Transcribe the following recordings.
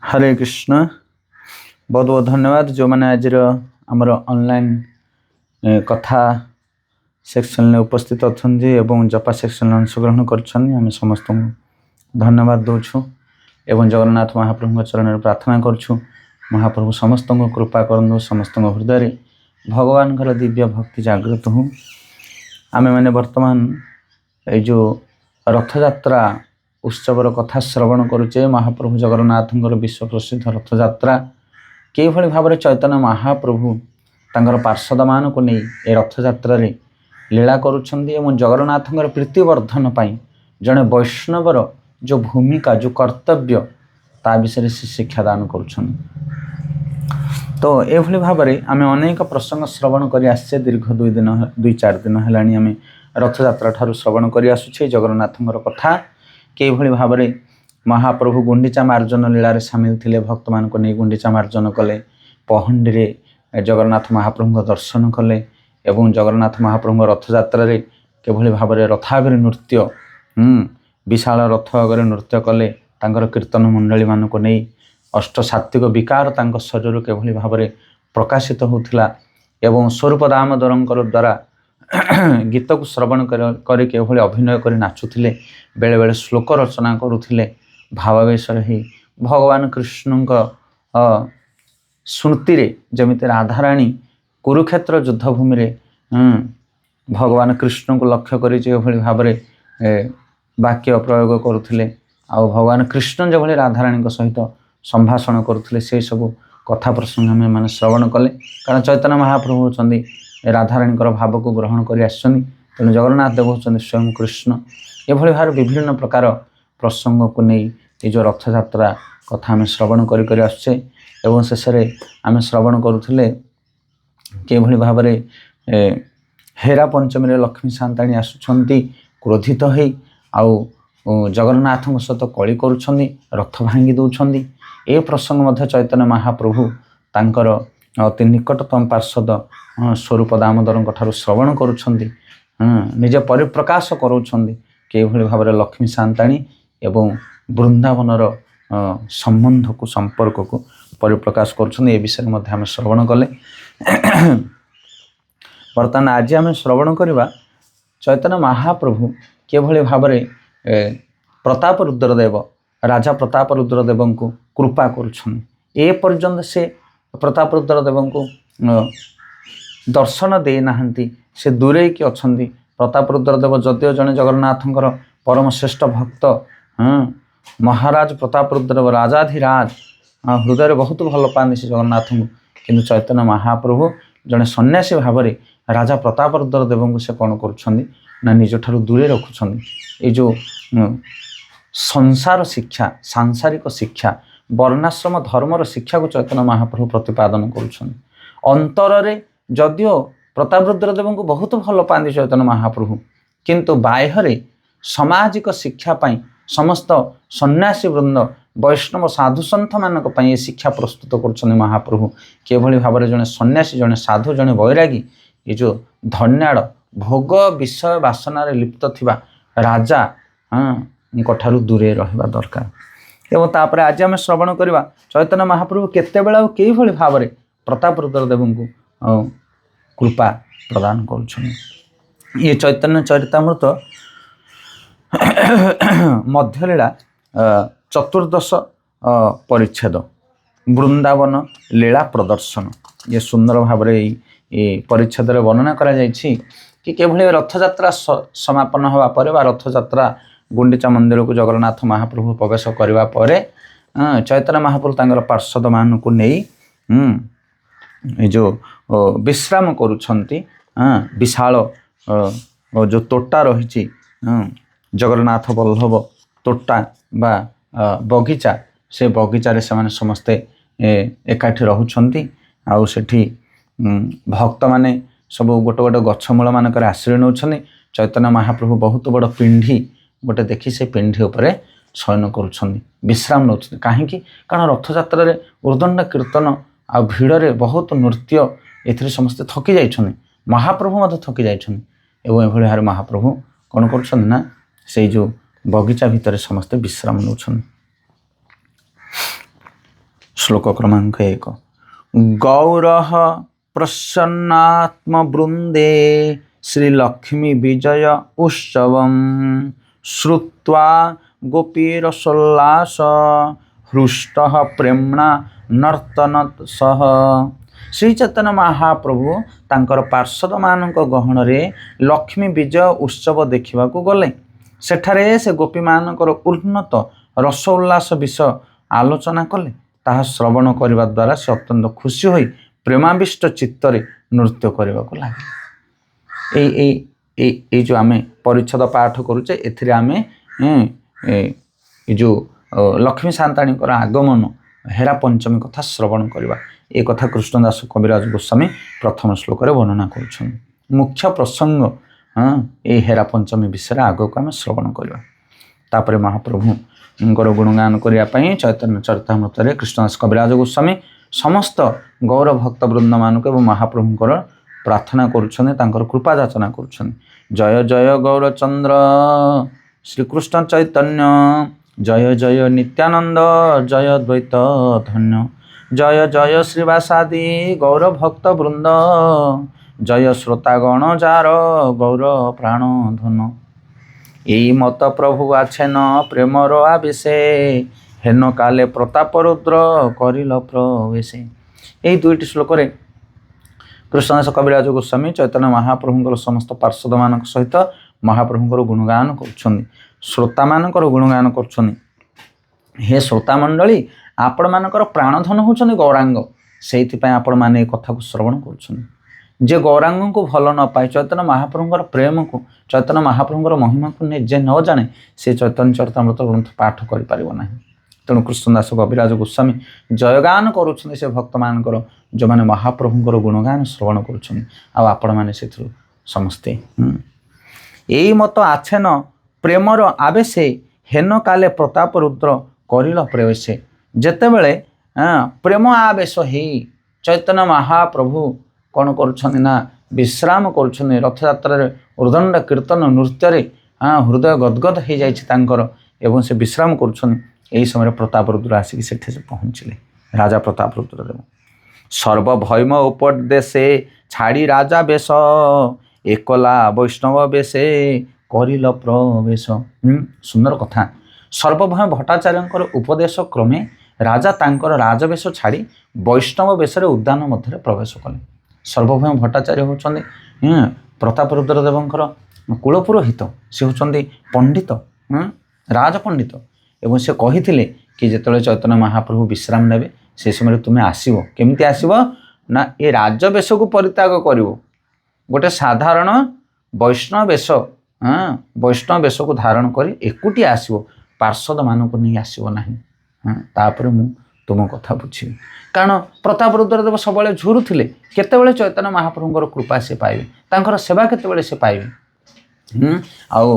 हरे कृष्ण। बहुत बहुत धन्यवाद जो मैंने आज आमर ऑनलाइन कथा सेक्शन उपस्थित अच्छा जपा सेक्शन अंशग्रहण कर समस्त धन्यवाद दौचु एवं जगन्नाथ महाप्रभु चरण प्रार्थना करुँ महाप्रभु समस्त कृपा करूँ समस्त हृदय भगवान दिव्य भक्ति जागृत हूँ। आमे मैंने वर्तमान ये जो रथयात्रा उत्सवर कथा श्रवण करुचे महाप्रभु जगन्नाथ विश्व प्रसिद्ध रथयात्रा कि भाव में चैतन्य महाप्रभु तांकर पार्षद मान को नहीं ए रथयात्रा लीला करुछंदी एवं जगन्नाथ प्रीतिवर्धन पाई जड़े वैष्णवर जो भूमिका जो कर्तव्य ता विषय से शिक्षादान करुछन। तो ये भाव में आम अनेक प्रसंग श्रवण कर आसे दीर्घ 2-4 दिन है आम रथयात्रा ठारू श्रवण कर आसुचे जगन्नाथ कथा कि भाव में महाप्रभु गुंडीचा मार्जन लीला सामिल थे भक्त मान को नहीं गुंडीचा मार्जन कले पहंडी रे जगन्नाथ महाप्रभु दर्शन कले एवं जगन्नाथ महाप्रभु रथयात्रा किभली भाव में रथागर नृत्य विशाल रथ आगे नृत्य कले तांकर कीर्तन मंडली मान को नहीं अष्ट सात्विक विकार तांको शरीर किभली भाव में प्रकाशित होता एवं स्वरूप दामोदर द्वारा गीत को श्रवण करके अभिनय कर नाचुले बेले बेले श्लोक रचना करुले भावावेश ही भगवान कृष्ण स्मृति रे जमिति राधाराणी कुरुक्षेत्र युद्धभूमि रे भगवान कृष्ण को लक्ष्य कर भाव में वाक्य प्रयोग करुले आ भगवान कृष्ण जो राधाराणी सहित संभाषण करुले से सब कथा प्रसंग आम मैंने श्रवण कले कारण चैतन्य महाप्रभु होती राधाराणी भाव को ग्रहण कर तेणु जगन्नाथ देव होती स्वयं कृष्ण एभली भाव विभिन्न प्रकार प्रसंग को नहीं ये जो रथयात्रा कथा आम श्रवण कर आसुचे एवं शेष आम श्रवण करुले कि भाव में हेरा पंचमी लक्ष्मी सांताणी आसुंच क्रोधित हो जगन्नाथ सहित कली करुँच रथ भांगी दौरान ए प्रसंग चैतन्य महाप्रभु तांकर अति निकटतम पार्षद स्वरूप दामोदर ठारू श्रवण करुँच निजे परिप्रकाश करुँच कि भाव में लक्ष्मी सांताणी एवं वृंदावनर संबंध को संपर्क को परिप्रकाश करुँच विषय में श्रवण कले। बर्तमान आज आम श्रवण करवा चैतन्य महाप्रभु कि भाव में प्रताप रुद्रदेव राजा प्रताप रुद्रदेव को कृपा करुछन ए पर्यंत से प्रताप रुद्रदेव को दर्शन दे नाहंती से दूरे कि अच्छा प्रताप रुद्रदेव जदिव जड़े जगन्नाथ परम श्रेष्ठ भक्त महाराज प्रताप रुद्रदेव राजाधिराज हृदय बहुत भल पाती से जगन्नाथ को किंतु चैतन्य महाप्रभु जड़े सन्यासी भाव में राजा प्रताप रुद्रदेव को से कौन कर निज ठारू दूरे रखुंट ये जो संसार शिक्षा सांसारिक शिक्षा वर्णाश्रम धर्मर शिक्षा को चैतन्य महाप्रभु प्रतिपादन करुछन अंतर रे जदियो प्रताप रुद्रदेव को बहुत भल पाती चैतन्य महाप्रभु किंतु बाह्य सामाजिक शिक्षा पाई समस्त सन्यासी वृंद वैष्णव साधु सन्थ मानक ये शिक्षा प्रस्तुत कर महाप्रभु कि भाव में जड़े सन्यासी जड़े साधु जड़े बैरागी ये जो धन्याड़ भोग विषय बासनार लिप्त थिबा राजा ठारू दूरे रहिबा दरकार एवं तापर आज आम श्रवण करवा चैतन्य महाप्रभु केते बेला कई भली भाव में प्रताप रुद्रदेव को कृपा प्रदान करुछन। ये चैतन्य चरितामृत मध्यलीला चतुर्दश परिच्छेद वृंदावन लीला प्रदर्शन ये सुंदर भाव में ये परिच्छेद वर्णना करा जायछि कि केभली रथयात्रा समापन हवा पर रथयात्रा गुंडीचा मंदिर को जगन्नाथ महाप्रभु प्रवेश करने पर चैतन्य महाप्रभु तांकर पार्षद मान को नहीं जो विश्राम करुछंती विशाल जो तोटा रही जगन्नाथ बल्लभ तोटा बा बगीचा से बगीचारे से समस्ते एकाठी रहुछंती आउ सेठी भक्त माने सब गोटे गोटे गछमूल मानक आश्रय नौ चैतन्य महाप्रभु बहुत बड़ पिंढी गोटे देखी से पिंढी उपरे शयन करुछंती विश्राम नौ कहीं कारण रथयात्रा उर्दंड कीर्तन आ भिड़े बहुत नृत्य ए समस्ते थकी जाइछन महाप्रभु मत थकी जाइछन एवं एभली भाव महाप्रभु कौन करुछन ना से जो बगीचा भितर समस्ते विश्राम नौ। ଶ୍ଲୋକ କ୍ରମାଙ୍କ 1 ଗୌରଃ ପ୍ରସନ୍ନାତ୍ମବୃନ୍ଦେ ଶ୍ରୀଲକ୍ଷ୍ମୀ ବିଜୟ ଉତ୍ସବଂ ଶ୍ରୁତ୍ୱା ଗୋପୀରସୋଲ୍ଲାସ ହୃଷ୍ଟଃ ପ୍ରେମ୍ଣା ନର୍ତ୍ତନତ୍ ସହ। ଶ୍ରୀ ଚୈତନ୍ୟ ମହାପ୍ରଭୁ ତାଙ୍କର ପାର୍ଷଦମାନଙ୍କ ଗହଣରେ ଲକ୍ଷ୍ମୀ ବିଜୟ ଉତ୍ସବ ଦେଖିବାକୁ ଗଲେ। ସେଠାରେ ସେ ଗୋପୀମାନଙ୍କର ଉନ୍ନତ ରସ ଉଲ୍ଲାସ ବିଷୟ ଆଲୋଚନା କଲେ। ତାହା ଶ୍ରବଣ କରିବା ଦ୍ୱାରା ସେ ଅତ୍ୟନ୍ତ ଖୁସି ହୋଇ ପ୍ରେମାବିଷ୍ଟ ଚିତ୍ତରେ ନୃତ୍ୟ କରିବାକୁ ଲାଗିଲେ। ଏଇ ଯେଉଁ ଆମେ ପରିଚ୍ଛଦ ପାଠ କରୁଛେ ଏଥିରେ ଆମେ ଏ ଯେଉଁ ଲକ୍ଷ୍ମୀ ସାନ୍ତାଣୀଙ୍କର ଆଗମନ ହେରା ପଞ୍ଚମୀ କଥା ଶ୍ରବଣ କରିବା। ଏ କଥା କୃଷ୍ଣଦାସ କବିରାଜ ଗୋସ୍ୱାମୀ ପ୍ରଥମ ଶ୍ଲୋକରେ ବର୍ଣ୍ଣନା କରୁଛନ୍ତି। ମୁଖ୍ୟ ପ୍ରସଙ୍ଗ ଏଇ ହେରା ପଞ୍ଚମୀ ବିଷୟରେ ଆଗକୁ ଆମେ ଶ୍ରବଣ କରିବା। ତାପରେ ମହାପ୍ରଭୁଙ୍କର ଗୁଣଗାନ କରିବା ପାଇଁ ଚୈତନ୍ୟ ଚରିତାମୃତରେ କୃଷ୍ଣଦାସ କବିରାଜ ଗୋସ୍ୱାମୀ ସମସ୍ତ ଗୌର ଭକ୍ତବୃନ୍ଦମାନଙ୍କୁ ଏବଂ ମହାପ୍ରଭୁଙ୍କର ପ୍ରାର୍ଥନା କରୁଛନ୍ତି, ତାଙ୍କର କୃପା ଯାଚନା କରୁଛନ୍ତି। ଜୟ ଜୟ ଗୌରଚନ୍ଦ୍ର ଶ୍ରୀକୃଷ୍ଣ ଚୈତନ୍ୟ ଜୟ ଜୟ ନିତ୍ୟାନନ୍ଦ ଜୟ ଦ୍ୱୈତ ଧନ୍ୟ ଜୟ ଜୟ ଶ୍ରୀବାସାଦି ଗୌର ଭକ୍ତବୃନ୍ଦ ଜୟ ଶ୍ରୋତାଗଣ ଯାର ଗୌର ପ୍ରାଣ ଧନ। এই মত প্রভু আছেন প্রেমর আবেশে হেন কালে প্রতাপ রুদ্র করিল প্রবেশে। এই দুইটি শ্লোকরে কৃষ্ণদাস কবিরাজ গোস্বামী চৈতন্য মহাপ্রভুଙ୍କର ସମସ୍ତ ପାର୍ଷଦମାନଙ୍କ ସହିତ ମହାପ୍ରଭୁଙ୍କର ଗୁଣଗାନ କରୁଛନ୍ତି, ଶ୍ରୋତାମାନଙ୍କର ଗୁଣଗାନ କରୁଛନ୍ତି। ହେ ଶ୍ରୋତା ମଣ୍ଡଳୀ, ଆପଣମାନଙ୍କର ପ୍ରାଣଧନ ହେଉଛନ୍ତି ଗୌରାଙ୍ଗ, ସେଇଥିପାଇଁ ଆପଣମାନେ ଏ କଥାକୁ ଶ୍ରବଣ କରୁଛନ୍ତି। ଯେ ଗୌରାଙ୍ଗଙ୍କୁ ଭଲ ନ ପାଏ, ଚୈତନ୍ୟ ମହାପ୍ରଭୁଙ୍କର ପ୍ରେମକୁ, ଚୈତନ୍ୟ ମହାପ୍ରଭୁଙ୍କର ମହିମାକୁ ନିଜେ ନ ଜାଣେ, ସେ ଚୈତନ୍ୟ ଚରିତାମୃତ ଗ୍ରନ୍ଥ ପାଠ କରିପାରିବ ନାହିଁ। ତେଣୁ କୃଷ୍ଣଦାସ କବିରାଜ ଗୋସ୍ୱାମୀ ଜୟଗାନ କରୁଛନ୍ତି ସେ ଭକ୍ତମାନଙ୍କର, ଯେଉଁମାନେ ମହାପ୍ରଭୁଙ୍କର ଗୁଣଗାନ ଶ୍ରବଣ କରୁଛନ୍ତି। ଆଉ ଆପଣମାନେ ସେଥିରୁ ସମସ୍ତେ ଏଇ ମତ ଆଛେନ ପ୍ରେମର ଆବେଶେ ହେନ କାଲେ ପ୍ରତାପ ରୁଦ୍ର କରିଲ ପ୍ରବେଶେ। ଯେତେବେଳେ ପ୍ରେମ ଆବେଶ ହେଇ ଚୈତନ୍ୟ ମହାପ୍ରଭୁ କ'ଣ କରୁଛନ୍ତି ନା ବିଶ୍ରାମ କରୁଛନ୍ତି। ରଥଯାତ୍ରାରେ ଉର୍ଦ୍ଦଣ୍ଡ କୀର୍ତ୍ତନ ନୃତ୍ୟରେ ହୃଦୟ ଗଦଗଦ ହେଇଯାଇଛି ତାଙ୍କର ଏବଂ ସେ ବିଶ୍ରାମ କରୁଛନ୍ତି। ଏହି ସମୟରେ ପ୍ରତାପ ରୁଦ୍ର ଆସିକି ସେଠି ସେ ପହଞ୍ଚିଲେ। ରାଜା ପ୍ରତାପ ରୁଦ୍ରଦେବ ସର୍ବଭୈମ ଉପଦେଶେ ଛାଡ଼ି ରାଜା ବେଶ ଏକଲା ବୈଷ୍ଣବ ବେଶେ କରିଲ ପ୍ରବେଶ। ସୁନ୍ଦର କଥା। ସର୍ବଭୈମ ଭଟ୍ଟାଚାର୍ଯ୍ୟଙ୍କର ଉପଦେଶ କ୍ରମେ ରାଜା ତାଙ୍କର ରାଜବେଶ ଛାଡ଼ି ବୈଷ୍ଣବ ବେଶରେ ଉଦ୍ୟାନ ମଧ୍ୟରେ ପ୍ରବେଶ କଲେ। ସର୍ବଭୈମ ଭଟ୍ଟାଚାର୍ଯ୍ୟ ହେଉଛନ୍ତି ପ୍ରତାପ ରୁଦ୍ରଦେବଙ୍କର କୁଳପୁରୋହିତ। ସେ ହେଉଛନ୍ତି ପଣ୍ଡିତ, ରାଜପଣ୍ଡିତ। ଏବଂ ସେ କହିଥିଲେ କି ଯେତେବେଳେ ଚୈତନ୍ୟ ମହାପ୍ରଭୁ ବିଶ୍ରାମ ନେବେ ସେ ସମୟରେ ତୁମେ ଆସିବ। କେମିତି ଆସିବ ନା ଏ ରାଜବେଶକୁ ପରିତ୍ୟାଗ କରିବ, ଗୋଟେ ସାଧାରଣ ବୈଷ୍ଣବ ବେଶ ବୈଷ୍ଣବ ବେଶକୁ ଧାରଣ କରି ଏକୁଟିଆ ଆସିବ, ପାର୍ଷଦମାନଙ୍କୁ ନେଇ ଆସିବ ନାହିଁ। ତାପରେ ମୁଁ ତୁମ କଥା ବୁଝିବି। କାରଣ ପ୍ରତାପ ରୁଦ୍ରଦେବ ସବୁବେଳେ ଝୁରୁଥିଲେ କେତେବେଳେ ଚୈତନ୍ୟ ମହାପ୍ରଭୁଙ୍କର କୃପା ସେ ପାଇବେ, ତାଙ୍କର ସେବା କେତେବେଳେ ସେ ପାଇବେ। ଆଉ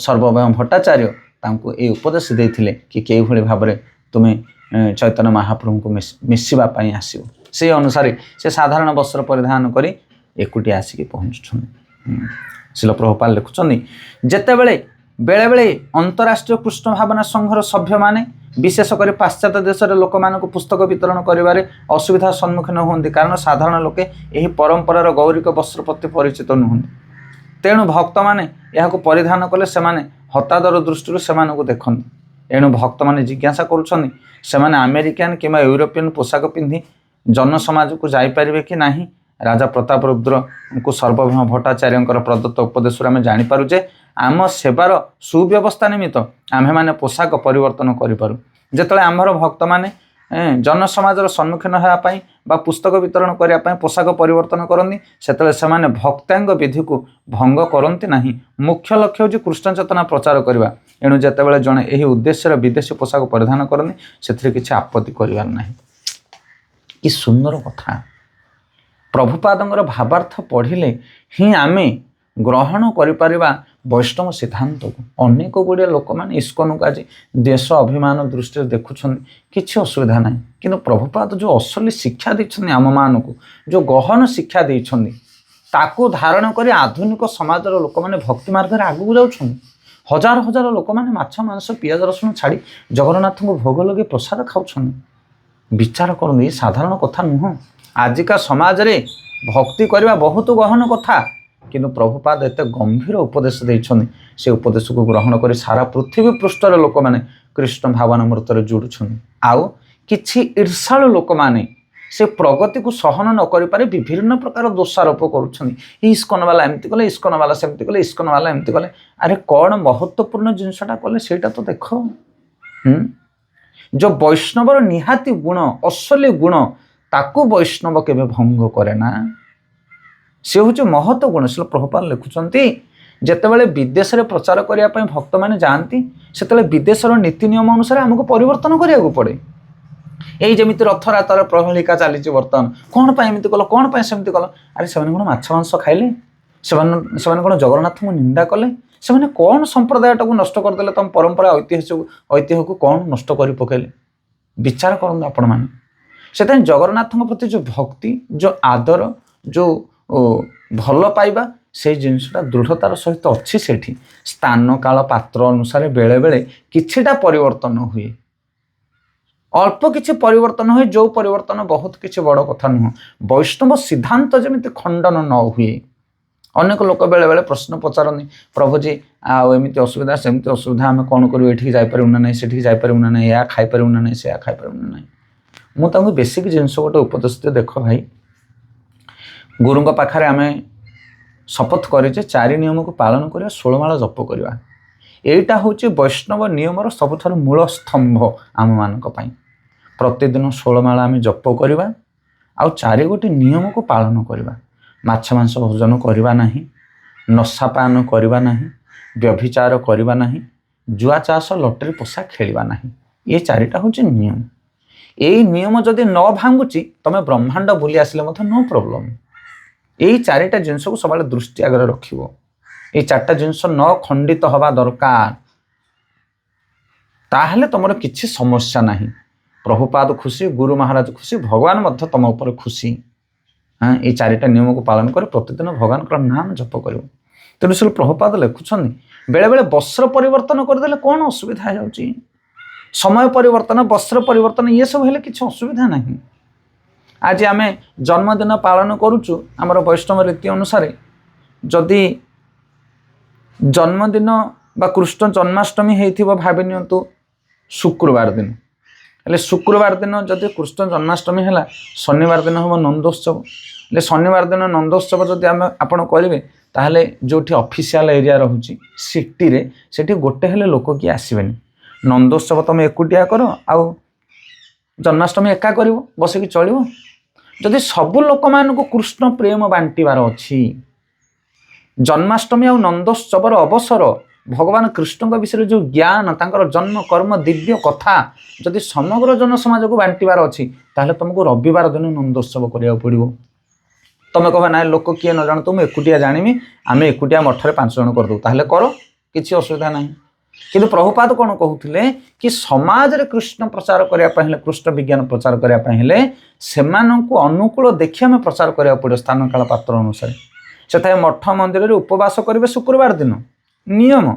ସର୍ବଭୈମ ଭଟ୍ଟାଚାର୍ଯ୍ୟ ତାଙ୍କୁ ଏହି ଉପଦେଶ ଦେଇଥିଲେ କି କେଉଁଭଳି ଭାବରେ ତୁମେ ଚୈତନ୍ୟ ମହାପ୍ରଭୁଙ୍କୁ ମିଶିବା ପାଇଁ ଆସିବ। ସେହି ଅନୁସାରେ ସେ ସାଧାରଣ ବସ୍ତ୍ର ପରିଧାନ କରି ଏକୁଟିଆ ଆସିକି ପହଞ୍ଚୁଛନ୍ତି। ଶିଲ ପ୍ରଭୁପାଦ ଲେଖୁଛନ୍ତି, ଯେତେବେଳେ ବେଳେବେଳେ ଅନ୍ତରାଷ୍ଟ୍ରୀୟ କୃଷ୍ଣ ଭାବନା ସଂଘର ସଭ୍ୟମାନେ ବିଶେଷ କରି ପାଶ୍ଚାତ୍ୟ ଦେଶରେ ଲୋକମାନଙ୍କୁ ପୁସ୍ତକ ବିତରଣ କରିବାରେ ଅସୁବିଧାର ସମ୍ମୁଖୀନ ହୁଅନ୍ତି, କାରଣ ସାଧାରଣ ଲୋକେ ଏହି ପରମ୍ପରାର ଗୌରିକ ବସ୍ତ୍ର ପ୍ରତି ପରିଚିତ ନୁହନ୍ତି। ତେଣୁ ଭକ୍ତମାନେ ଏହାକୁ ପରିଧାନ କଲେ ସେମାନେ ହତାଦର ଦୃଷ୍ଟିରୁ ସେମାନଙ୍କୁ ଦେଖନ୍ତି। ଏଣୁ ଭକ୍ତମାନେ ଜିଜ୍ଞାସା କରୁଛନ୍ତି, ସେମାନେ ଆମେରିକାନ କିମ୍ବା ୟୁରୋପିଆନ ପୋଷାକ ପିନ୍ଧି ଜନସମାଜକୁ ଯାଇପାରିବେ କି ନାହିଁ। ରାଜା ପ୍ରତାପ ରୁଦ୍ରଙ୍କୁ ସର୍ବଭୈମ ଭଟ୍ଟାଚାର୍ଯ୍ୟଙ୍କର ପ୍ରଦତ୍ତ ଉପଦେଶରୁ ଆମେ ଜାଣିପାରୁ ଯେ ଆମ ସେବାର ସୁବ୍ୟବସ୍ଥା ନିମିତ୍ତ ଆମ୍ଭେମାନେ ପୋଷାକ ପରିବର୍ତ୍ତନ କରିପାରୁ। ଯେତେବେଳେ ଆମ୍ଭର ଭକ୍ତମାନେ ଜନସମାଜର ସମ୍ମୁଖୀନ ହେବା ପାଇଁ ବା ପୁସ୍ତକ ବିତରଣ କରିବା ପାଇଁ ପୋଷାକ ପରିବର୍ତ୍ତନ କରନ୍ତି, ସେତେବେଳେ ସେମାନେ ଭକ୍ତାଙ୍ଗ ବିଧିକୁ ଭଙ୍ଗ କରନ୍ତି ନାହିଁ। ମୁଖ୍ୟ ଲକ୍ଷ୍ୟ ହେଉଛି କୃଷ୍ଣ ଚେତନା ପ୍ରଚାର କରିବା। ଏଣୁ ଯେତେବେଳେ ଜଣେ ଏହି ଉଦ୍ଦେଶ୍ୟରେ ବିଦେଶୀ ପୋଷାକ ପରିଧାନ କରନ୍ତି ସେଥିରେ କିଛି ଆପତ୍ତି କରିବାର ନାହିଁ। କି ସୁନ୍ଦର କଥା। ପ୍ରଭୁପାଦଙ୍କର ଭାବାର୍ଥ ପଢ଼ିଲେ ହିଁ ଆମେ ଗ୍ରହଣ କରିପାରିବା ବୈଷ୍ଣବ ସିଦ୍ଧାନ୍ତକୁ। ଅନେକ ଗୁଡ଼ିଏ ଲୋକମାନେ ଇସ୍କନକୁ ଆଜି ଦେଶ ଅଭିମାନ ଦୃଷ୍ଟିରେ ଦେଖୁଛନ୍ତି, କିଛି ଅସୁବିଧା ନାହିଁ। କିନ୍ତୁ ପ୍ରଭୁପାଦ ଯେଉଁ ଅସଲି ଶିକ୍ଷା ଦେଇଛନ୍ତି ଆମମାନଙ୍କୁ, ଯେଉଁ ଗହନ ଶିକ୍ଷା ଦେଇଛନ୍ତି, ତାକୁ ଧାରଣ କରି ଆଧୁନିକ ସମାଜର ଲୋକମାନେ ଭକ୍ତି ମାର୍ଗରେ ଆଗକୁ ଯାଉଛନ୍ତି। ହଜାର ହଜାର ଲୋକମାନେ ମାଛ ମାଂସ ପିଆଜ ରସୁଣ ଛାଡ଼ି ଜଗନ୍ନାଥଙ୍କୁ ଭୋଗ ଲଗେଇ ପ୍ରସାଦ ଖାଉଛନ୍ତି। विचार करते ये साधारण कथा नुह। आजिका समाज रे भक्ति करवा बहुत गहन कथा, किंतु प्रभुपाद एत गंभीर उपदेश देइछन। से उपदेश को ग्रहण कर सारा पृथ्वी पृष्ठर लोक मैंने कृष्ण भावनामृत जोड़ुछन। आउ किछि ईर्षालु लोक मैंने से प्रगति को सहन न करि पारे विभिन्न प्रकार दोषारोप करुछन। इस्कन वाला एमती कले, इस्कन वाला सेमती कले, इस्कन वाला एमती कले। अरे कौन महत्वपूर्ण जिनसटा कले सेटा तो देख। जो वैष्णवर निहाती गुण असली गुण ताकू वैष्णव केबे भंग करे ना। से हूँ महत्व गुण। से प्रभुपाद लिखुंट जितेबाला विदेश में प्रचार करने भक्त मैंने जाती से विदेशर नीति नियम अनुसार आमको परिवर्तन कराया पड़े। यही जमी रथयात्रार प्रहलिका चली बर्तमान कौन एमती कल कौन सेमती कल। अरे से माछ मांस खाइले, से कौन जगन्नाथ को निंदा कले, से कौन संप्रदाय टाक नष्ट करदे, तुम परंपरा ऐतिह्य को कौन नष्ट कर पकेले। विचार करूँ आपण मैंने से जगन्नाथ प्रति जो भक्ति, जो आदर, जो भल पाइबा से जिनसटा दृढ़तार सहित अच्छी सेठी स्थान काल पात्र अनुसार बेले बेले किछिटा परिवर्तन हुए, अल्प किछि परिवर्तन हुए। जो परिवर्तन बहुत किछि बड़ कथा नुह। वैष्णव सिद्धांत जमिति खंडन न हुए। अनेक लोक बेले बेले प्रश्न पचारनी, प्रभुजी आमती असुविधा सेमती असुविधा आम कौन करूँ, ये जापर ना ना से जापर ना ना, या खाईपर ना ना से खाईपर ना ना। मुझे बेसिक जिनस गोटे उपदेश दिए, देख भाई गुरु पाखे आम शपथ करे 4 नियम को पालन करिया, 16 माला जप करवा। एटा हूँ वैष्णव नियमर सबुठार मूल स्तंभ आम मान। प्रतिदिन 16 माला आम जप करवा, आउ 4 गोटी नियम को पालन करवा। माछ मांस भोजन करवा नहीं, नशापान करवा नहीं, व्यभिचार करवा नहीं, जुआ चाष लटरी पोषा खेलवा नहीं। ये 4टा हूँ नियम। यही नियम जदि न भांगुची तुम ब्रह्मांड बुली आसिले नो प्रॉब्लम। यही 4टा जिनस को सब दृष्टि आगे रखिबो। ये 4टा जिनस न खंडित हवा दरकार, ताहले तुमर किछि समस्या नहीं। प्रभुपाद खुशी, गुरु महाराज खुशी, भगवान मध्य तुम ऊपर खुशी। हाँ, ये 4टा नियम को पालन कर प्रतिदिन भगवान का नाम जप कर। तेणु से प्रभुपाद लिखुं बेले बेले वस्त्र परिवर्तन करदे कौन असुविधा हो, समय परिवर्तन, वस्त्र परिवर्तन, ये सब हेले किछि असुविधा नहीं। आज आम जन्मदिन पालन करुचु आमर वैष्णव रीति अनुसार। जदि जन्मदिन बा कृष्ण जन्माष्टमी होइथिबो भाबि नियंतु शुक्रवार दिन, हेले शुक्रवार दिन जदि कृष्ण जन्माष्टमी है, शनिवार दिन हम नंदोत्सव। हेले शनिवार दिन नंदोत्सव जदि आम आपण करेंगे ताहले जोठी ऑफिशियल एरिया रहुची सिटी रे सेठी गोटे हेले लोक किए आसबेनि। नंदोत्सव तुम एकुटिया कर, आउ जन्माष्टमी एका कर बसिकी चलो। जदि सबु लोक मान को कृष्ण प्रेम बांटिबार अच्छी, जन्माष्टमी आ नंदोत्सवर अवसर भगवान कृष्ण विषय जो ज्ञान, तांकर जन्म कर्म दिव्य कथा जदि समग्र जन समाज को बांटिबार अच्छी, ताहले तुमको रविवार दिन नंदोत्सव करिया पड़िबो। तुम कह ना लोक किए न जान, तुम एकुटिया जानिमी, आम एकुटिया मठरे 5 जन करदे, ताहले कर, किछि असुविधा नहीं। किंतु प्रभुपाद कौन कहते कि समाज रे कृष्ण प्रचार करने, कृष्ण विज्ञान प्रचार करने से अनुकूल देखिए आम प्रचार करा पड़ो स्थान काल पात्र अनुसार। से मठ मंदिर रे उपवास करेंगे शुक्रवार दिन नियम,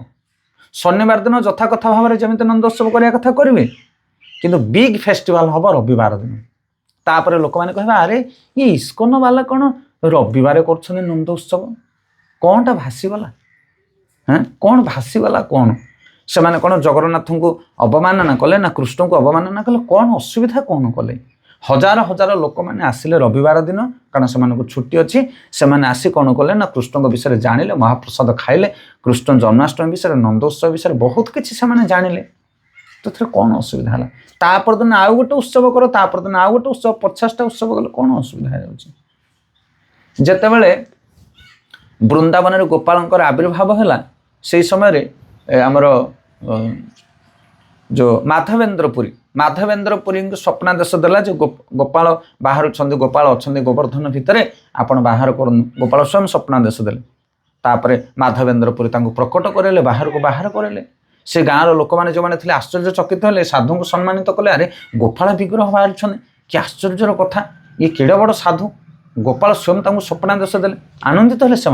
शनिवार दिन यथा कथा भाव में जमी नंदोत्सव करने कथा करेंगे, किंतु बिग फेस्टिवल हम रविवार दिन। तापर लोक मैंने कह अरे ये इस्कन वाला कौन रविवार कर नंदोत्सव, कौनटा भासीगला, हाँ कौन भासीगला, कौन से माने कौन जगन्नाथ को अवमानना कले ना कृष्ण को अवमानना कले, कौन असुविधा कौन कले। हजार हजार लोक मैंने आसिले रविवार दिन, कारण से छुट्टी अच्छी, से आसी कौन कले ना कृष्ण विषय जानिले, महाप्रसाद खाइले, कृष्ण जन्माष्टमी विषय, नंदोत्सव विषय बहुत किसी से जानिले। तो थे कौन असुविधा है। तापर दिन आउ गोटे उत्सव कर, तापर दिन आउ गोटे उत्सव, 50टा उत्सव कले कौन असुविधा है। जेतेबेले वृंदावन रे गोपालंकर आविर्भाव है से समय आमर जो माधवेन्द्रपुरी को स्वप्नादेश देला जो गोपाल बाहर गोपाल अच्छा गोवर्धन भितर आपण बाहर कर, गोपाल स्वयं स्वप्नादेश देले। तापर माधवेन्द्रपुरी प्रकट करेले, बाहर को बाहर करेले। से गाँव लोक मैंने जो मैंने आश्चर्यचकित हेले, साधु को सम्मानित कले। अरे गोपाल विग्रह बाहर कि आश्चर्यर कथा, ये केड़ बड़ साधु, गोपाल स्वयं स्वप्नादेश देले। आनंदित हेले से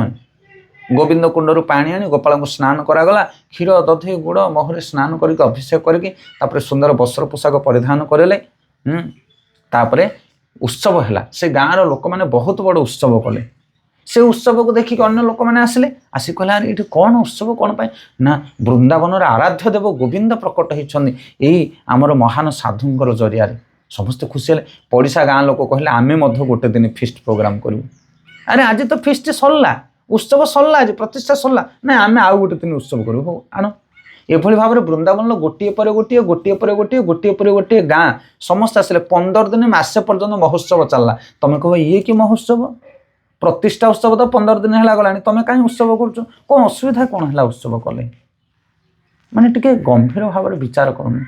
गोविंद कुंडरू पानी आनी गोपाल को स्नान करागला, क्षीर दधि गुड़ महरे स्नान करके अभिषेक करके सुंदर वस्त्र पोशाक परिधान करेले। तापर उत्सव है से गाँव लोक मैंने बहुत बड़ उत्सव कले से उत्सव को देखिक अन्य लोक मैंने आसिले आसिक कहले अरे ये कौन उत्सव कौन पाए ना वृंदावन आराध्य देव गोविंद प्रकट होती आमर महान साधुंर जरिया समस्ते खुशी है पड़िशा गाँ लोक कहले आमे गोटे दिन फिस्ट प्रोग्राम करूँ अरे आज तो फिस्ट सरला उत्सव सरला आज प्रतिष्ठा सरला ना आम आउ गोटे दिन उत्सव करूँ हो आण ये भाव में वृंदावन गोटे पर गोटे गोटे पर गोटे गोटे पर गोटे गाँ समस्त आसिले 15 दिन मसे पर्यटन महोत्सव चलला तुम कह ये कि महोत्सव प्रतिष्ठा उत्सव तो 15 दिन है गलानी तुम कहीं उत्सव कर कौन असुविधा कौन है उत्सव कले माने टिके गंभीर भाव में विचार करूँ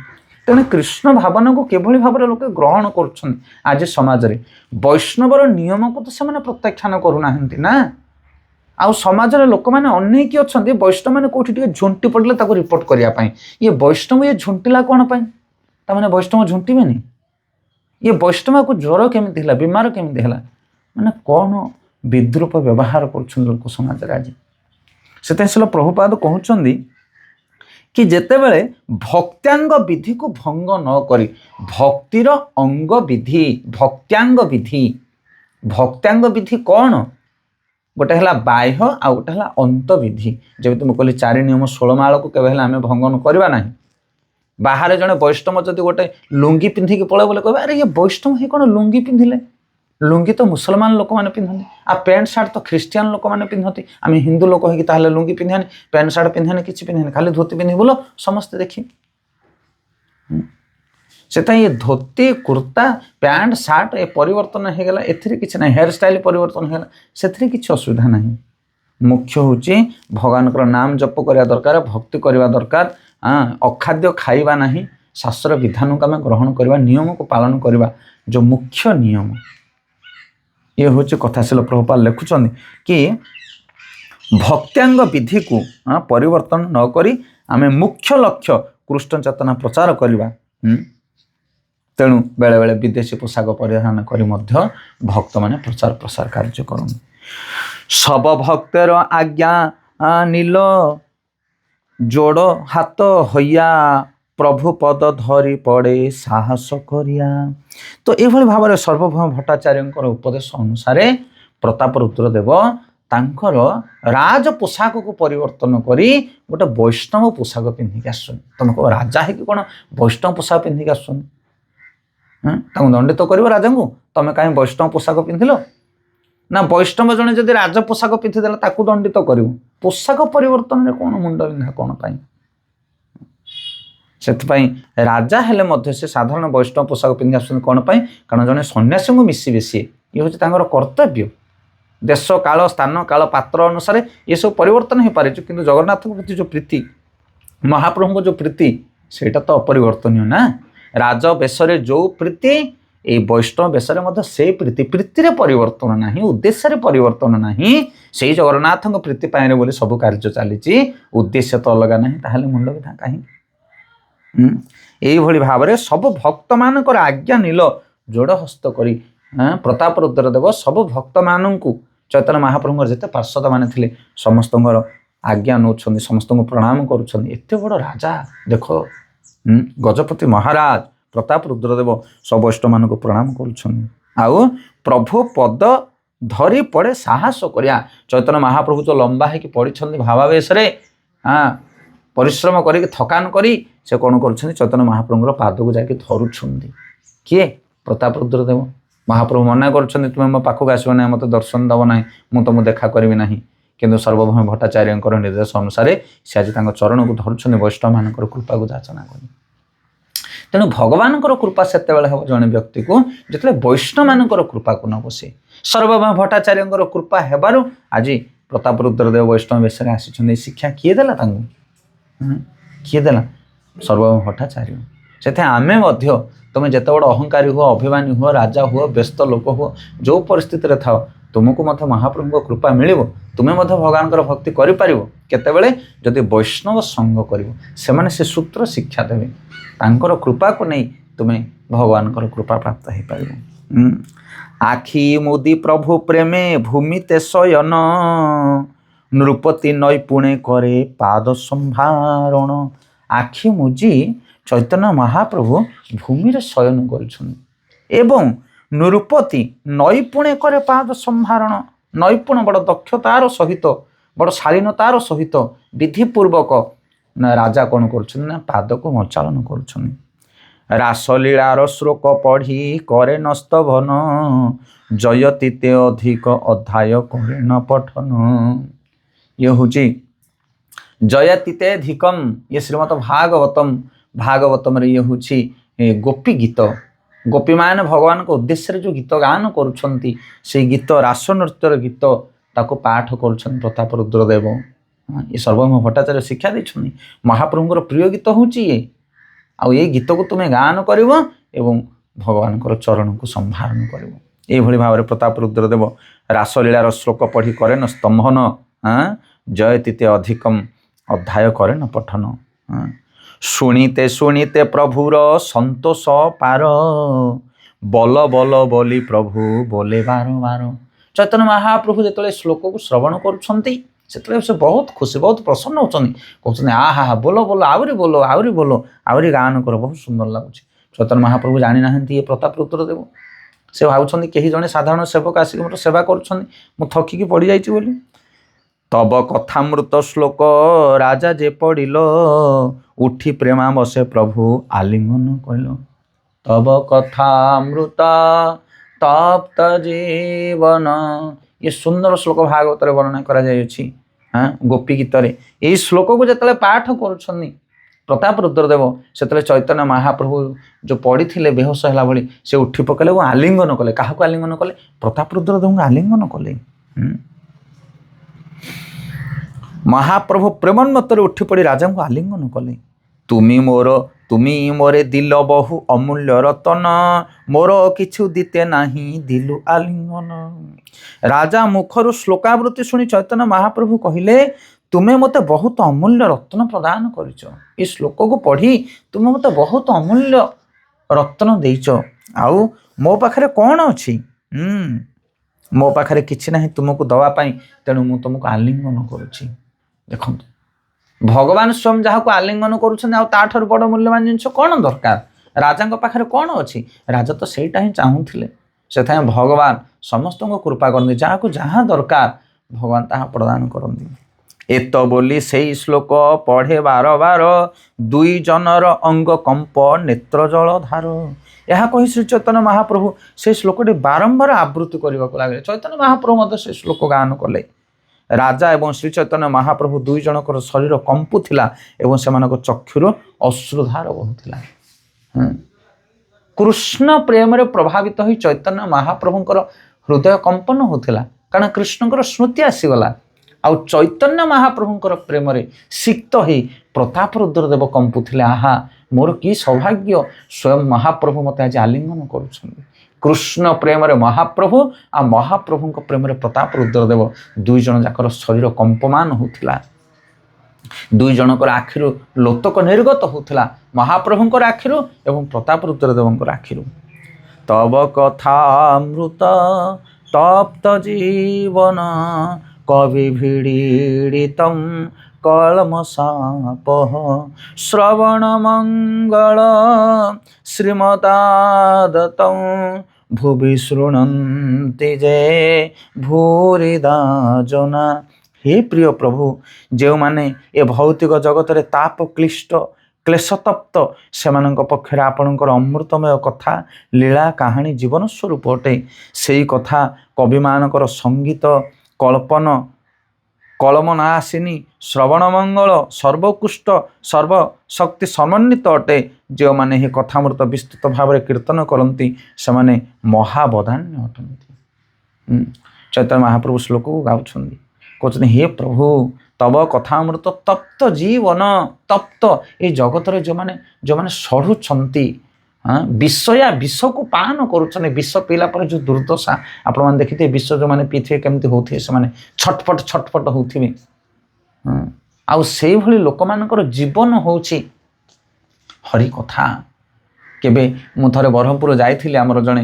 तेणु कृष्ण भावना को किभली भाव में लोक ग्रहण कर आज समाज रे वैष्णवर नियम को तो से प्रत्याख्यान करूना ना आउ समाज लोक मैंने अनेक अच्छा वैष्णव मैंने कौटी झुंटी पड़े रिपोर्ट करने ये वैष्णव ये झुंटिला कौन मैंने वैष्णव झुंटिबेनि ये वैष्णव को ज्वर केमी बीमार केमी मैंने कौन विद्रूप व्यवहार कर लोक समाज आज से प्रभुपाद कहते कि जितेबले भक्त्यांग विधि को भंग न करी भक्तिर अंग विधि भक्त्यांग विधि कौन गोटे है बाह्य आ गोटे है अंत विधि जब तुम कहली 4 नियम 16 माल को केवे आम भंगन करवा ना बाहर जड़े वैष्णव जब गोटे लुंगी पिंधिकी पड़े बोले कह अरे ये वैष्णव ही कौन लुंगी पिंधिले लुंगी तो मुसलमान लोक मैंने पिंधती आ पैंट सार्ट तो ख्रीस्टियान लोक मैंने पिंधती आम हिंदू लोक हो लुंगी पिंधानी पैंट सार्ट पिंधानी किसी पिंधानी खाली धोती पिंधि बोलो समस्ते देखी से ये धोती कुर्ता पैंट सार्ट ए परिवर्तन होगला एथि किसी ना हेयर स्टाइल परिवर्तन होगला से किसी असुविधा ना मुख्य हूँ भगवान नाम जप करवा दरकार भक्ति करवा दरकार अखाद्य खाइबा नहीं शास्त्र विधान को आम ग्रहण करवा नियम को पालन करवा जो मुख्य नियम ये हूँ कथाशील प्रभुपाद लिखुंट कि भक्त्यांग विधि को परिवर्तन न करी आम मुख्य लक्ष्य कृष्ण चेतना प्रचार करवा तेणु बेले बेले विदेशी पोशाक परिधान करी मध्य भक्त माने प्रचार प्रसार कार्य करूँ सब भक्तर आज्ञा नील जोड़ हाथ होया प्रभु पद धरी पड़े साहस करिया तो ये भाव में सर्वभौम भट्टाचार्य उपदेश अनुसार प्रताप रुद्रदेव तांकर राज पोशाक को परिवर्तन करी गोटे वैष्णव पोशाक पिंधिक आस तुम कह राजा है कि कौन वैष्णव पोशाक पिंधिक आस दंडित कर राजा को तुम कहीं वैष्णव पोशाक पिंधिल ना वैष्णव जड़े जब राज पोशाक पिंधिदेला ताकू दंडित कर पोशाक परिवर्तन में कौन मुंड बिंधा कौन पाई से राजा हेले से साधारण वैष्णव पोशाक पिंधि आस कौन पाई कारण जड़े सन्यासी को मिसबे सी ये हूँ कर्तव्य देश काल स्थान काल पात्र अनुसार ये सब परिवर्तन हो पारे कि जगन्नाथ प्रति जो प्रीति महाप्रभु को जो प्रीति सेटा तो अपरिवर्तनीय ना राज बेशरे जो प्रीति ये वैष्णव बेशरे से प्रीति प्रीति परिवर्तन ना उद्देश्य परिवर्तन ना से जगन्नाथ प्रीति पाए बोली सब कार्य चली उद्देश्य तो अलग ना ताहले मुंड बिधा कहीं यही भाव में सब भक्त मान आज्ञा नील जोड़ हस्त करी प्रताप रुद्रदेव सब भक्त मानू चैतन्य महाप्रभु जिते पार्षद मैंने समस्त आज्ञा नौ समस्त को प्रणाम करते बड़ राजा देख गजपति महाराज प्रताप रुद्रदेव सब वैष्णव मान प्रणाम करुँ प्रभु पद धरी पड़े साहस करिया चैतन्य महाप्रभु तो लंबा है कि पड़ी भावावेश परिश्रम करके थकान करी से कौन कर चैतन्य महाप्रभुर पाद को जाके धरुंट किए प्रताप रुद्रदेव महाप्रभु मना कर तुम्हें मो पाखक आसो ना मत दर्शन दब ना मुझे तुम देखा करी ना किंतु सर्वभौम भट्टाचार्य निर्देश अनुसार से आज चरण को धरुंट वैष्णव मान कृपा को जाचना कर तेणु भगवान कृपा से हम जड़े व्यक्ति को जिते वैष्णव मान कृपा को न बसे सर्वभौम भट्टाचार्य कृपा हेबारु आज प्रताप रुद्रदेव वैष्णव बेश आसी शिक्षा किए देला किए देला सर्वभौम भट्टाचार्य से आमे तुम्हें जिते बड़ अहंकारी हुआ अभिमानी हुआ राजा हुआ व्यस्त लोक हुआ जो परिस्थिति था तुमको मत महाप्रभु कृपा मिल तुम्हें भगवान भक्ति करें जदि वैष्णव संग कर से सूत्र शिक्षा देवे तांकर कृपा को नहीं तुम्हें भगवान कृपा प्राप्त हो पार आखि मुदी प्रभु प्रेमे भूमि ते शयन नृपति नई पुणे करे पाद संभारण आखि मुजी चैतन्य महाप्रभु भूमि रे शयन कर ଏବଂ ନୃପତି ନୈପୁଣ୍ୟ କରେ ପାଦ ସମ୍ଭାରଣ। ନୈପୁଣ୍ୟ ବଡ଼ ଦକ୍ଷତାର ସହିତ ବଡ଼ ଶାଳୀନତାର ସହିତ ବିଧିପୂର୍ବକ ନା ରାଜା କ'ଣ କରୁଛନ୍ତି ନା ପାଦକୁ ମଚାଳନ କରୁଛନ୍ତି। ରାସଲୀଳାର ଶ୍ଲୋକ ପଢ଼ି କରେ ନସ୍ତଭନ ଜୟତି ତେ ଅଧିକ ଅଧ୍ୟାୟ କରେ ନ ପଠନ। ଇଏ ହେଉଛି ଜୟତି ତେ ଧିକମ୍। ଇଏ ଶ୍ରୀମଦ ଭାଗବତମରେ ଇଏ ହେଉଛି ଗୋପୀ ଗୀତ। ଗୋପୀମାନେ ଭଗବାନଙ୍କ ଉଦ୍ଦେଶ୍ୟରେ ଯେଉଁ ଗୀତ ଗାନ କରୁଛନ୍ତି ସେଇ ଗୀତ ରାସ ନୃତ୍ୟର ଗୀତ ତାକୁ ପାଠ କରୁଛନ୍ତି ପ୍ରତାପ ରୁଦ୍ରଦେବ। ଏ ସର୍ବଭୌମ ଭଟ୍ଟାଚାର୍ଯ୍ୟ ଶିକ୍ଷା ଦେଇଛନ୍ତି ମହାପ୍ରଭୁଙ୍କର ପ୍ରିୟ ଗୀତ ହେଉଛି ଇଏ। ଆଉ ଏଇ ଗୀତକୁ ତୁମେ ଗାନ କରିବ ଏବଂ ଭଗବାନଙ୍କର ଚରଣକୁ ସମ୍ଭାରଣ କରିବ। ଏଇଭଳି ଭାବରେ ପ୍ରତାପ ରୁଦ୍ରଦେବ ରାସଲୀଳାର ଶ୍ଲୋକ ପଢ଼ି କରେନ ସ୍ତମ୍ଭନ ଜୟତି ତେ ଅଧିକମ୍ ଅଧ୍ୟାୟ କରେନ ପଠନ। ଶୁଣିତେ ଶୁଣିତେ ପ୍ରଭୁର ସନ୍ତୋଷ ପାର ବଲ ବଲ ବୋଲି ପ୍ରଭୁ ବୋଲେ ବାର ବାର। ଚୈତନ୍ୟ ମହାପ୍ରଭୁ ଯେତେବେଳେ ଶ୍ଲୋକକୁ ଶ୍ରବଣ କରୁଛନ୍ତି ସେତେବେଳେ ସେ ବହୁତ ଖୁସି ବହୁତ ପ୍ରସନ୍ନ ହେଉଛନ୍ତି। କହୁଛନ୍ତି ଆହା ବୋଲ ବୋଲ ଆହୁରି ବୋଲ ଆହୁରି ବୋଲ ଆହୁରି ଗାନ କର, ବହୁତ ସୁନ୍ଦର ଲାଗୁଛି। ଚୈତନ୍ୟ ମହାପ୍ରଭୁ ଜାଣିନାହାନ୍ତି ଏ ପ୍ରତାପ ରୁଦ୍ରଦେବ। ସେ ଭାବୁଛନ୍ତି କେହି ଜଣେ ସାଧାରଣ ସେବକ ଆସିକି ମୋର ସେବା କରୁଛନ୍ତି, ମୁଁ ଥକିକି ପଡ଼ିଯାଇଛି ବୋଲି। ତବ କଥାମୃତ ଶ୍ଲୋକ ରାଜା ଯେ ପଡ଼ିଲ ଉଠି ପ୍ରେମାବଶେ ପ୍ରଭୁ ଆଲିଙ୍ଗନ କହିଲ। ତବ କଥାମୃତ ତପ୍ତ ଜୀବନ। ଏ ସୁନ୍ଦର ଶ୍ଲୋକ ଭାଗବତରେ ବର୍ଣ୍ଣନା କରାଯାଇଅଛି ଗୋପୀ ଗୀତରେ। ଏଇ ଶ୍ଲୋକକୁ ଯେତେବେଳେ ପାଠ କରୁଛନ୍ତି ପ୍ରତାପ ରୁଦ୍ରଦେବ ସେତେବେଳେ ଚୈତନ୍ୟ ମହାପ୍ରଭୁ ଯେଉଁ ପଡ଼ିଥିଲେ ବେହୋସ ହେଲା ଭଳି ସେ ଉଠି ପକାଇଲେ ଏବଂ ଆଲିଙ୍ଗନ କଲେ। କାହାକୁ ଆଲିଙ୍ଗନ କଲେ? ପ୍ରତାପ ରୁଦ୍ରଦେବଙ୍କୁ ଆଲିଙ୍ଗନ କଲେ। ମହାପ୍ରଭୁ ପ୍ରେମୋନ୍ମତ୍ତରେ ଉଠି ପଡ଼ି ରାଜାଙ୍କୁ ଆଲିଙ୍ଗନ କଲେ। ତୁମି ମୋରେ ଦିଲ ବହୁ ଅମୂଲ୍ୟ ରତନ ମୋର କିଛି ଦିତେ ନାହିଁ ଦିଲୁ ଆଲିଙ୍ଗନ। ରାଜା ମୁଖରୁ ଶ୍ଲୋକାବୃତ୍ତି ଶୁଣି ଚୈତନ୍ୟ ମହାପ୍ରଭୁ କହିଲେ ତୁମେ ମୋତେ ବହୁତ ଅମୂଲ୍ୟ ରତ୍ନ ପ୍ରଦାନ କରିଛ। ଏ ଶ୍ଲୋକକୁ ପଢ଼ି ତୁମେ ମୋତେ ବହୁତ ଅମୂଲ୍ୟ ରତ୍ନ ଦେଇଛ। ଆଉ ମୋ ପାଖରେ କ'ଣ ଅଛି? ମୋ ପାଖରେ କିଛି ନାହିଁ ତୁମକୁ ଦେବା ପାଇଁ, ତେଣୁ ମୁଁ ତୁମକୁ ଆଲିଙ୍ଗନ କରୁଛି। ଦେଖନ୍ତୁ ଭଗବାନ ସ୍ୱୟଂ ଯାହାକୁ ଆଲିଙ୍ଗନ କରୁଛନ୍ତି ଆଉ ତାଠାରୁ ବଡ଼ ମୂଲ୍ୟବାନ ଜିନିଷ କ'ଣ ଦରକାର? ରାଜାଙ୍କ ପାଖରେ କ'ଣ ଅଛି? ରାଜା ତ ସେଇଟା ହିଁ ଚାହୁଁଥିଲେ। ସେଥିପାଇଁ ଭଗବାନ ସମସ୍ତଙ୍କୁ କୃପା କରନ୍ତି, ଯାହାକୁ ଯାହା ଦରକାର ଭଗବାନ ତାହା ପ୍ରଦାନ କରନ୍ତି। ଏତ ବୋଲି ସେଇ ଶ୍ଲୋକ ପଢ଼େ ବାର ବାର ଦୁଇ ଜନର ଅଙ୍ଗ କମ୍ପ ନେତ୍ର ଜଳ ଧାର। ଏହା କହି ଶ୍ରୀ ଚୈତନ୍ୟ ମହାପ୍ରଭୁ ସେ ଶ୍ଲୋକଟି ବାରମ୍ବାର ଆବୃତ୍ତି କରିବାକୁ ଲାଗିଲେ। ଚୈତନ୍ୟ ମହାପ୍ରଭୁ ମଧ୍ୟ ସେ ଶ୍ଲୋକ ଗାନ କଲେ। ରାଜା ଏବଂ ଶ୍ରୀ ଚୈତନ୍ୟ ମହାପ୍ରଭୁ ଦୁଇ ଜଣଙ୍କର ଶରୀର କମ୍ପୁଥିଲା ଏବଂ ସେମାନଙ୍କ ଚକ୍ଷୁରୁ ଅଶ୍ରୁଧାର ବହୁଥିଲା। କୃଷ୍ଣ ପ୍ରେମରେ ପ୍ରଭାବିତ ହୋଇ ଚୈତନ୍ୟ ମହାପ୍ରଭୁଙ୍କର ହୃଦୟ କମ୍ପନ ହେଉଥିଲା, କାରଣ କୃଷ୍ଣଙ୍କର ସ୍ମୃତି ଆସିଗଲା। ଆଉ ଚୈତନ୍ୟ ମହାପ୍ରଭୁଙ୍କର ପ୍ରେମରେ ସିକ୍ତ ହୋଇ ପ୍ରତାପ ରୁଦ୍ରଦେବ କମ୍ପୁଥିଲେ। ଆହା ମୋର କି ସୌଭାଗ୍ୟ, ସ୍ୱୟଂ ମହାପ୍ରଭୁ ମୋତେ ଆଜି ଆଲିଙ୍ଗନ କରୁଛନ୍ତି। କୃଷ୍ଣ ପ୍ରେମରେ ମହାପ୍ରଭୁ ଆଉ ମହାପ୍ରଭୁଙ୍କ ପ୍ରେମରେ ପ୍ରତାପ ରୁଦ୍ରଦେବ ଦୁଇ ଜଣ ଯାକର ଶରୀର କମ୍ପମାନ ହେଉଥିଲା। ଦୁଇ ଜଣଙ୍କର ଆଖିରୁ ଲୋତକ ନିର୍ଗତ ହେଉଥିଲା, ମହାପ୍ରଭୁଙ୍କର ଆଖିରୁ ଏବଂ ପ୍ରତାପ ରୁଦ୍ରଦେବଙ୍କର ଆଖିରୁ। ତବ କଥାମୃତ ତପ୍ତ ଜୀବନ କବି ଭିଡ଼ିତମ କଳମଶାପଃ ଶ୍ରବଣ ମଙ୍ଗଳ ଶ୍ରୀମଦାଦତଂ ଭୁବି ଶୃଣନ୍ତି ଯେ ଭୂରିଦା ଜନା। ହେ ପ୍ରିୟ ପ୍ରଭୁ, ଯେଉଁମାନେ ଏ ଭୌତିକ ଜଗତରେ ତାପ କ୍ଲିଷ୍ଟ କ୍ଲେଶତପ୍ତ ସେମାନଙ୍କ ପକ୍ଷରେ ଆପଣଙ୍କର ଅମୃତମୟ କଥା ଲୀଳା କାହାଣୀ ଜୀବନ ସ୍ୱରୂପ ଅଟେ। ସେଇ କଥା କବିମାନଙ୍କର ସଙ୍ଗୀତ କଳମନାସିନୀ ଶ୍ରବଣ ମଙ୍ଗଳ ସର୍ବୋତ୍କୃଷ୍ଟ ସର୍ବଶକ୍ତି ସମନ୍ୱିତ ଅଟେ। ଯେଉଁମାନେ ଏହି କଥାମୃତ ବିସ୍ତୃତ ଭାବରେ କୀର୍ତ୍ତନ କରନ୍ତି ସେମାନେ ମହାବଦାନ୍ୟ ଅଟନ୍ତି। ଚୈତନ୍ୟ ମହାପ୍ରଭୁ ଶ୍ଲୋକକୁ ଗାଉଛନ୍ତି, କହୁଛନ୍ତି ହେ ପ୍ରଭୁ ତବ କଥାମୃତ ତପ୍ତ ଜୀବନ। ତପ୍ତ ଏଇ ଜଗତରେ ଯେଉଁମାନେ ସଢ଼ୁଛନ୍ତି, ବିଷକୁ ପାନ କରୁଛନ୍ତି, ବିଷ ପିଇଲା ପରେ ଯେଉଁ ଦୁର୍ଦ୍ଦଶା ଆପଣମାନେ ଦେଖିଥିବେ, ବିଷ ଯେଉଁମାନେ ପିଇଥିବେ କେମିତି ହେଉଥିବେ, ସେମାନେ ଛଟପଟ ହେଉଥିବେ। ଆଉ ସେଇଭଳି ଲୋକମାନଙ୍କର ଜୀବନ ହେଉଛି ହରି କଥା। କେବେ ମୁଁ ଥରେ ବ୍ରହ୍ମପୁର ଯାଇଥିଲି, ଆମର ଜଣେ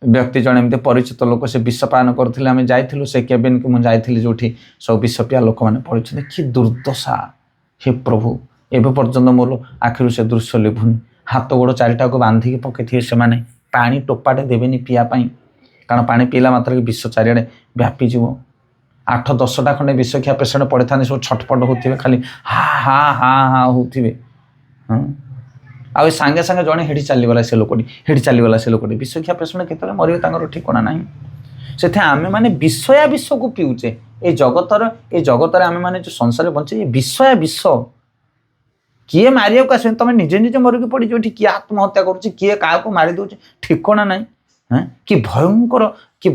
ବ୍ୟକ୍ତି ଜଣେ ଏମିତି ପରିଚିତ ଲୋକ ସେ ବିଷ ପାନ କରୁଥିଲେ। ଆମେ ଯାଇଥିଲୁ ସେ କେବିନ୍କୁ ମୁଁ ଯାଇଥିଲି ଯେଉଁଠି ସବୁ ବିଷ ପିଆ ଲୋକମାନେ ପଡ଼ିଛନ୍ତି। କି ଦୁର୍ଦ୍ଦଶା! ହେ ପ୍ରଭୁ, ଏବେ ପର୍ଯ୍ୟନ୍ତ ମୋର ଆଖିରୁ ସେ ଦୃଶ୍ୟ ଲିଭୁନି। ହାତ ଗୋଡ଼ ଚାରିଟାକୁ ବାନ୍ଧିକି ପକାଇଥିବେ ସେମାନେ, ପାଣି ଟୋପାଟେ ଦେବେନି ପିଇବା ପାଇଁ, କାରଣ ପାଣି ପିଇଲା ମାତ୍ରକେ ବିଷ ଚାରିଆଡ଼େ ବ୍ୟାପିଯିବ। 8-10ଟା ଖଣ୍ଡେ ବିଷଖିଆ ପେସେଣ୍ଟ ପଡ଼ିଥାନ୍ତି, ସବୁ ଛଟପଟ ହେଉଥିବେ, ଖାଲି ହା ହା ହା ହା ହେଉଥିବେ। ଆଉ ସାଙ୍ଗେ ସାଙ୍ଗେ ଜଣେ ହେଠି ଚାଲିଗଲା ସେ ଲୋକଟି, ହେଠି ଚାଲିଗଲା ସେ ଲୋକଟି। ବିଷଖିଆ ପେସେଣ୍ଟ କେତେବେଳେ ମରିବେ ତାଙ୍କର ଠିକଣା ନାହିଁ। ସେଥିପାଇଁ ଆମେମାନେ ବିଷୟା ବିଷକୁ ପିଉଛେ। ଏ ଜଗତରେ ଆମେମାନେ ଯେଉଁ ସଂସାରରେ ବଞ୍ଚେ, ଏ ବିଷୟା ବିଷ। କିଏ ମାରିବାକୁ ଆସିବେନି, ତମେ ନିଜେ ନିଜେ ମରିକି ପଡ଼ିଯିବ। ଏଠି କିଏ ଆତ୍ମହତ୍ୟା କରୁଛି, କିଏ କାହାକୁ ମାରି ଦେଉଛି, ଠିକଣା ନାହିଁ। କି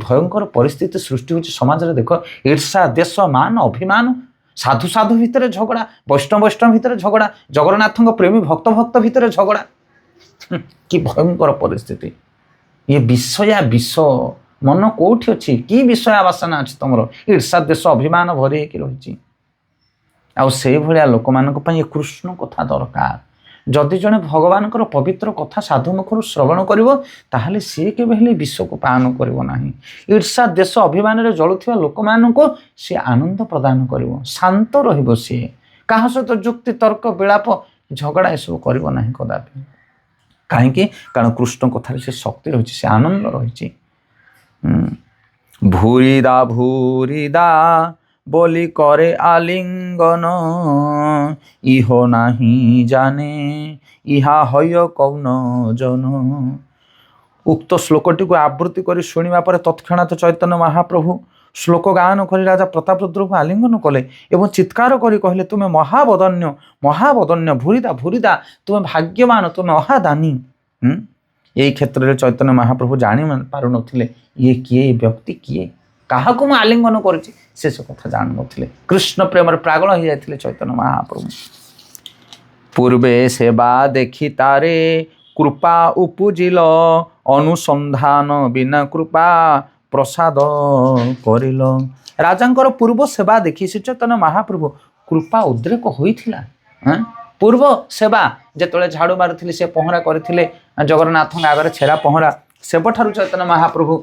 ଭୟଙ୍କର ପରିସ୍ଥିତି ସୃଷ୍ଟି ହେଉଛି ସମାଜରେ। ଦେଖ, ଈର୍ଷା, ଦେଶ, ମାନ, ଅଭିମାନ, ସାଧୁ ସାଧୁ ଭିତରେ ଝଗଡ଼ା, ବୈଷ୍ଣବ ଭିତରେ ଝଗଡ଼ା, ଜଗନ୍ନାଥଙ୍କ ପ୍ରେମୀ ଭକ୍ତ ଭିତରେ ଝଗଡ଼ା। କି ଭୟଙ୍କର ପରିସ୍ଥିତି। ଇଏ ବିଷୟା ବିଷ। ମନ କୋଉଠି ଅଛି? କି ବିଷୟା ବାସନା ଅଛି ତମର? ଈର୍ଷା, ଦେଶ, ଅଭିମାନ ଭରି ହେଇକି ରହିଛି। ଆଉ ସେଇଭଳିଆ ଲୋକମାନଙ୍କ ପାଇଁ ଏ କୃଷ୍ଣ କଥା ଦରକାର। ଯଦି ଜଣେ ଭଗବାନଙ୍କର ପବିତ୍ର କଥା ସାଧୁ ମୁଖରୁ ଶ୍ରବଣ କରିବ, ତାହେଲେ ସିଏ କେବେ ହେଲେ ବିଷକୁ ପାନ କରିବ ନାହିଁ। ଈର୍ଷା, ଦେଶ, ଅଭିମାନରେ ଜଳୁଥିବା ଲୋକମାନଙ୍କୁ ସିଏ ଆନନ୍ଦ ପ୍ରଦାନ କରିବ, ଶାନ୍ତ ରହିବ। ସିଏ କାହା ସହିତ ଯୁକ୍ତି, ତର୍କ, ବିଳାପ, ଝଗଡ଼ା ଏସବୁ କରିବ ନାହିଁ କଦାପି। କାହିଁକି? କାରଣ କୃଷ୍ଣ କଥାରେ ସେ ଶକ୍ତି ରହିଛି, ସେ ଆନନ୍ଦ ରହିଛି। ଭୂରିଦା ଭୂରିଦା ବୋଲି করে আলিঙ্গন, ইহ নাহি জানে ইহা হয় কৌন জন। উক্ত শ্লোকটিକୁ ଆବୃତ୍ତି କରି ଶୁଣିବା ପରେ ତତ୍କ୍ଷଣାତ୍ ଚୈତନ୍ୟ ମହାପ୍ରଭୁ ଶ୍ଲୋକ ଗାୟନ କରି ରାଜା ପ୍ରତାପରୁଦ୍ରଙ୍କୁ ଆଲିଙ୍ଗନ କଲେ ଏବଂ ଚିତ୍କାର କରି କହିଲେ, ତୁମେ ମହାବଦନ୍ୟ, ମହାବଦନ୍ୟ, ଭୂରିଦା ଭୂରିଦା, ତୁମେ ଭାଗ୍ୟମାନ, ତୁମେ ମହାଦାନୀ। এই କ୍ଷେତ୍ରରେ ଚୈତନ୍ୟ ମହାପ୍ରଭୁ ଜାଣି ପାରୁନଥିଲେ ଇଏ କିଏ, ଏ ବ୍ୟକ୍ତି କିଏ, କାହାକୁ ମୁଁ ଆଲିଙ୍ଗନ କରିଛି, ସେ କଥା ଜାଣୁନଥିଲେ। କୃଷ୍ଣ ପ୍ରେମରେ ପାଗଳ ହେଇଯାଇଥିଲେ ଚୈତନ୍ୟ ମହାପ୍ରଭୁ। ପୂର୍ବେ ସେବା ଦେଖି ତାରେ କୃପା ଉପୁଜିଲ, ଅନୁସନ୍ଧାନ ବିନା କୃପା ପ୍ରସାଦ କରିଲ। ରାଜାଙ୍କର ପୂର୍ବ ସେବା ଦେଖି ଶ୍ରୀ ଚୈତନ୍ୟ ମହାପ୍ରଭୁ କୃପା ଉଦ୍ରେକ ହୋଇଥିଲା। ପୂର୍ବ ସେବା ଯେତେବେଳେ ଝାଡ଼ୁ ମାରୁଥିଲେ, ସେ ପହଁରା କରିଥିଲେ ଜଗନ୍ନାଥଙ୍କ ଆଗରେ ଛେରା ପହଁରା, ସେବଠାରୁ ଚୈତନ୍ୟ ମହାପ୍ରଭୁ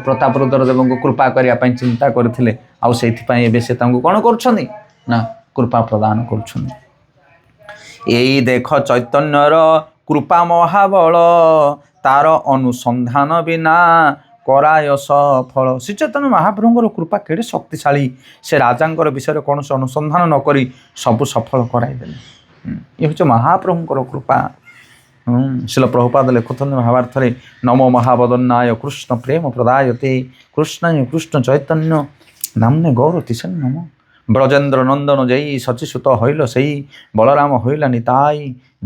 ପ୍ରତାପରୁଦ୍ର ଦେବଙ୍କୁ କୃପା କରିବା ପାଇଁ ଚିନ୍ତା କରିଥିଲେ। ଆଉ ସେଇଥିପାଇଁ ଏବେ ସେ ତାଙ୍କୁ କ'ଣ କରୁଛନ୍ତି ନା କୃପା ପ୍ରଦାନ କରୁଛନ୍ତି। ଏଇ ଦେଖ ଚୈତନ୍ୟର କୃପା ମହାବଳ, ତାର ଅନୁସନ୍ଧାନ ବିନା କରାୟ ସଫଳ। ଶ୍ରୀ ଚୈତନ୍ୟ ମହାପ୍ରଭୁଙ୍କର କୃପା କେଡ଼େ ଶକ୍ତିଶାଳୀ। ସେ ରାଜାଙ୍କର ବିଷୟରେ କୌଣସି ଅନୁସନ୍ଧାନ ନ କରି ସବୁ ସଫଳ କରାଇଦେଲେ। ଏ ହେଉଛି ମହାପ୍ରଭୁଙ୍କର କୃପା। ଶିଳ ପ୍ରଭୁପାଦ ଲେଖୁଛନ୍ତି ମହାଭାରତରେ, ନମୋ ମହାବଦନ୍ୟାୟ କୃଷ୍ଣ ପ୍ରେମ ପ୍ରଦାୟତେ, କୃଷ୍ଣାୟ କୃଷ୍ଣ ଚୈତନ୍ୟ ନାମ୍ନେ ଗୌରତିଶେ ନମ। ବ୍ରଜେନ୍ଦ୍ର ନନ୍ଦନ যেই শচীসুত হইল সেই, বলরাম হইলা নিতাই,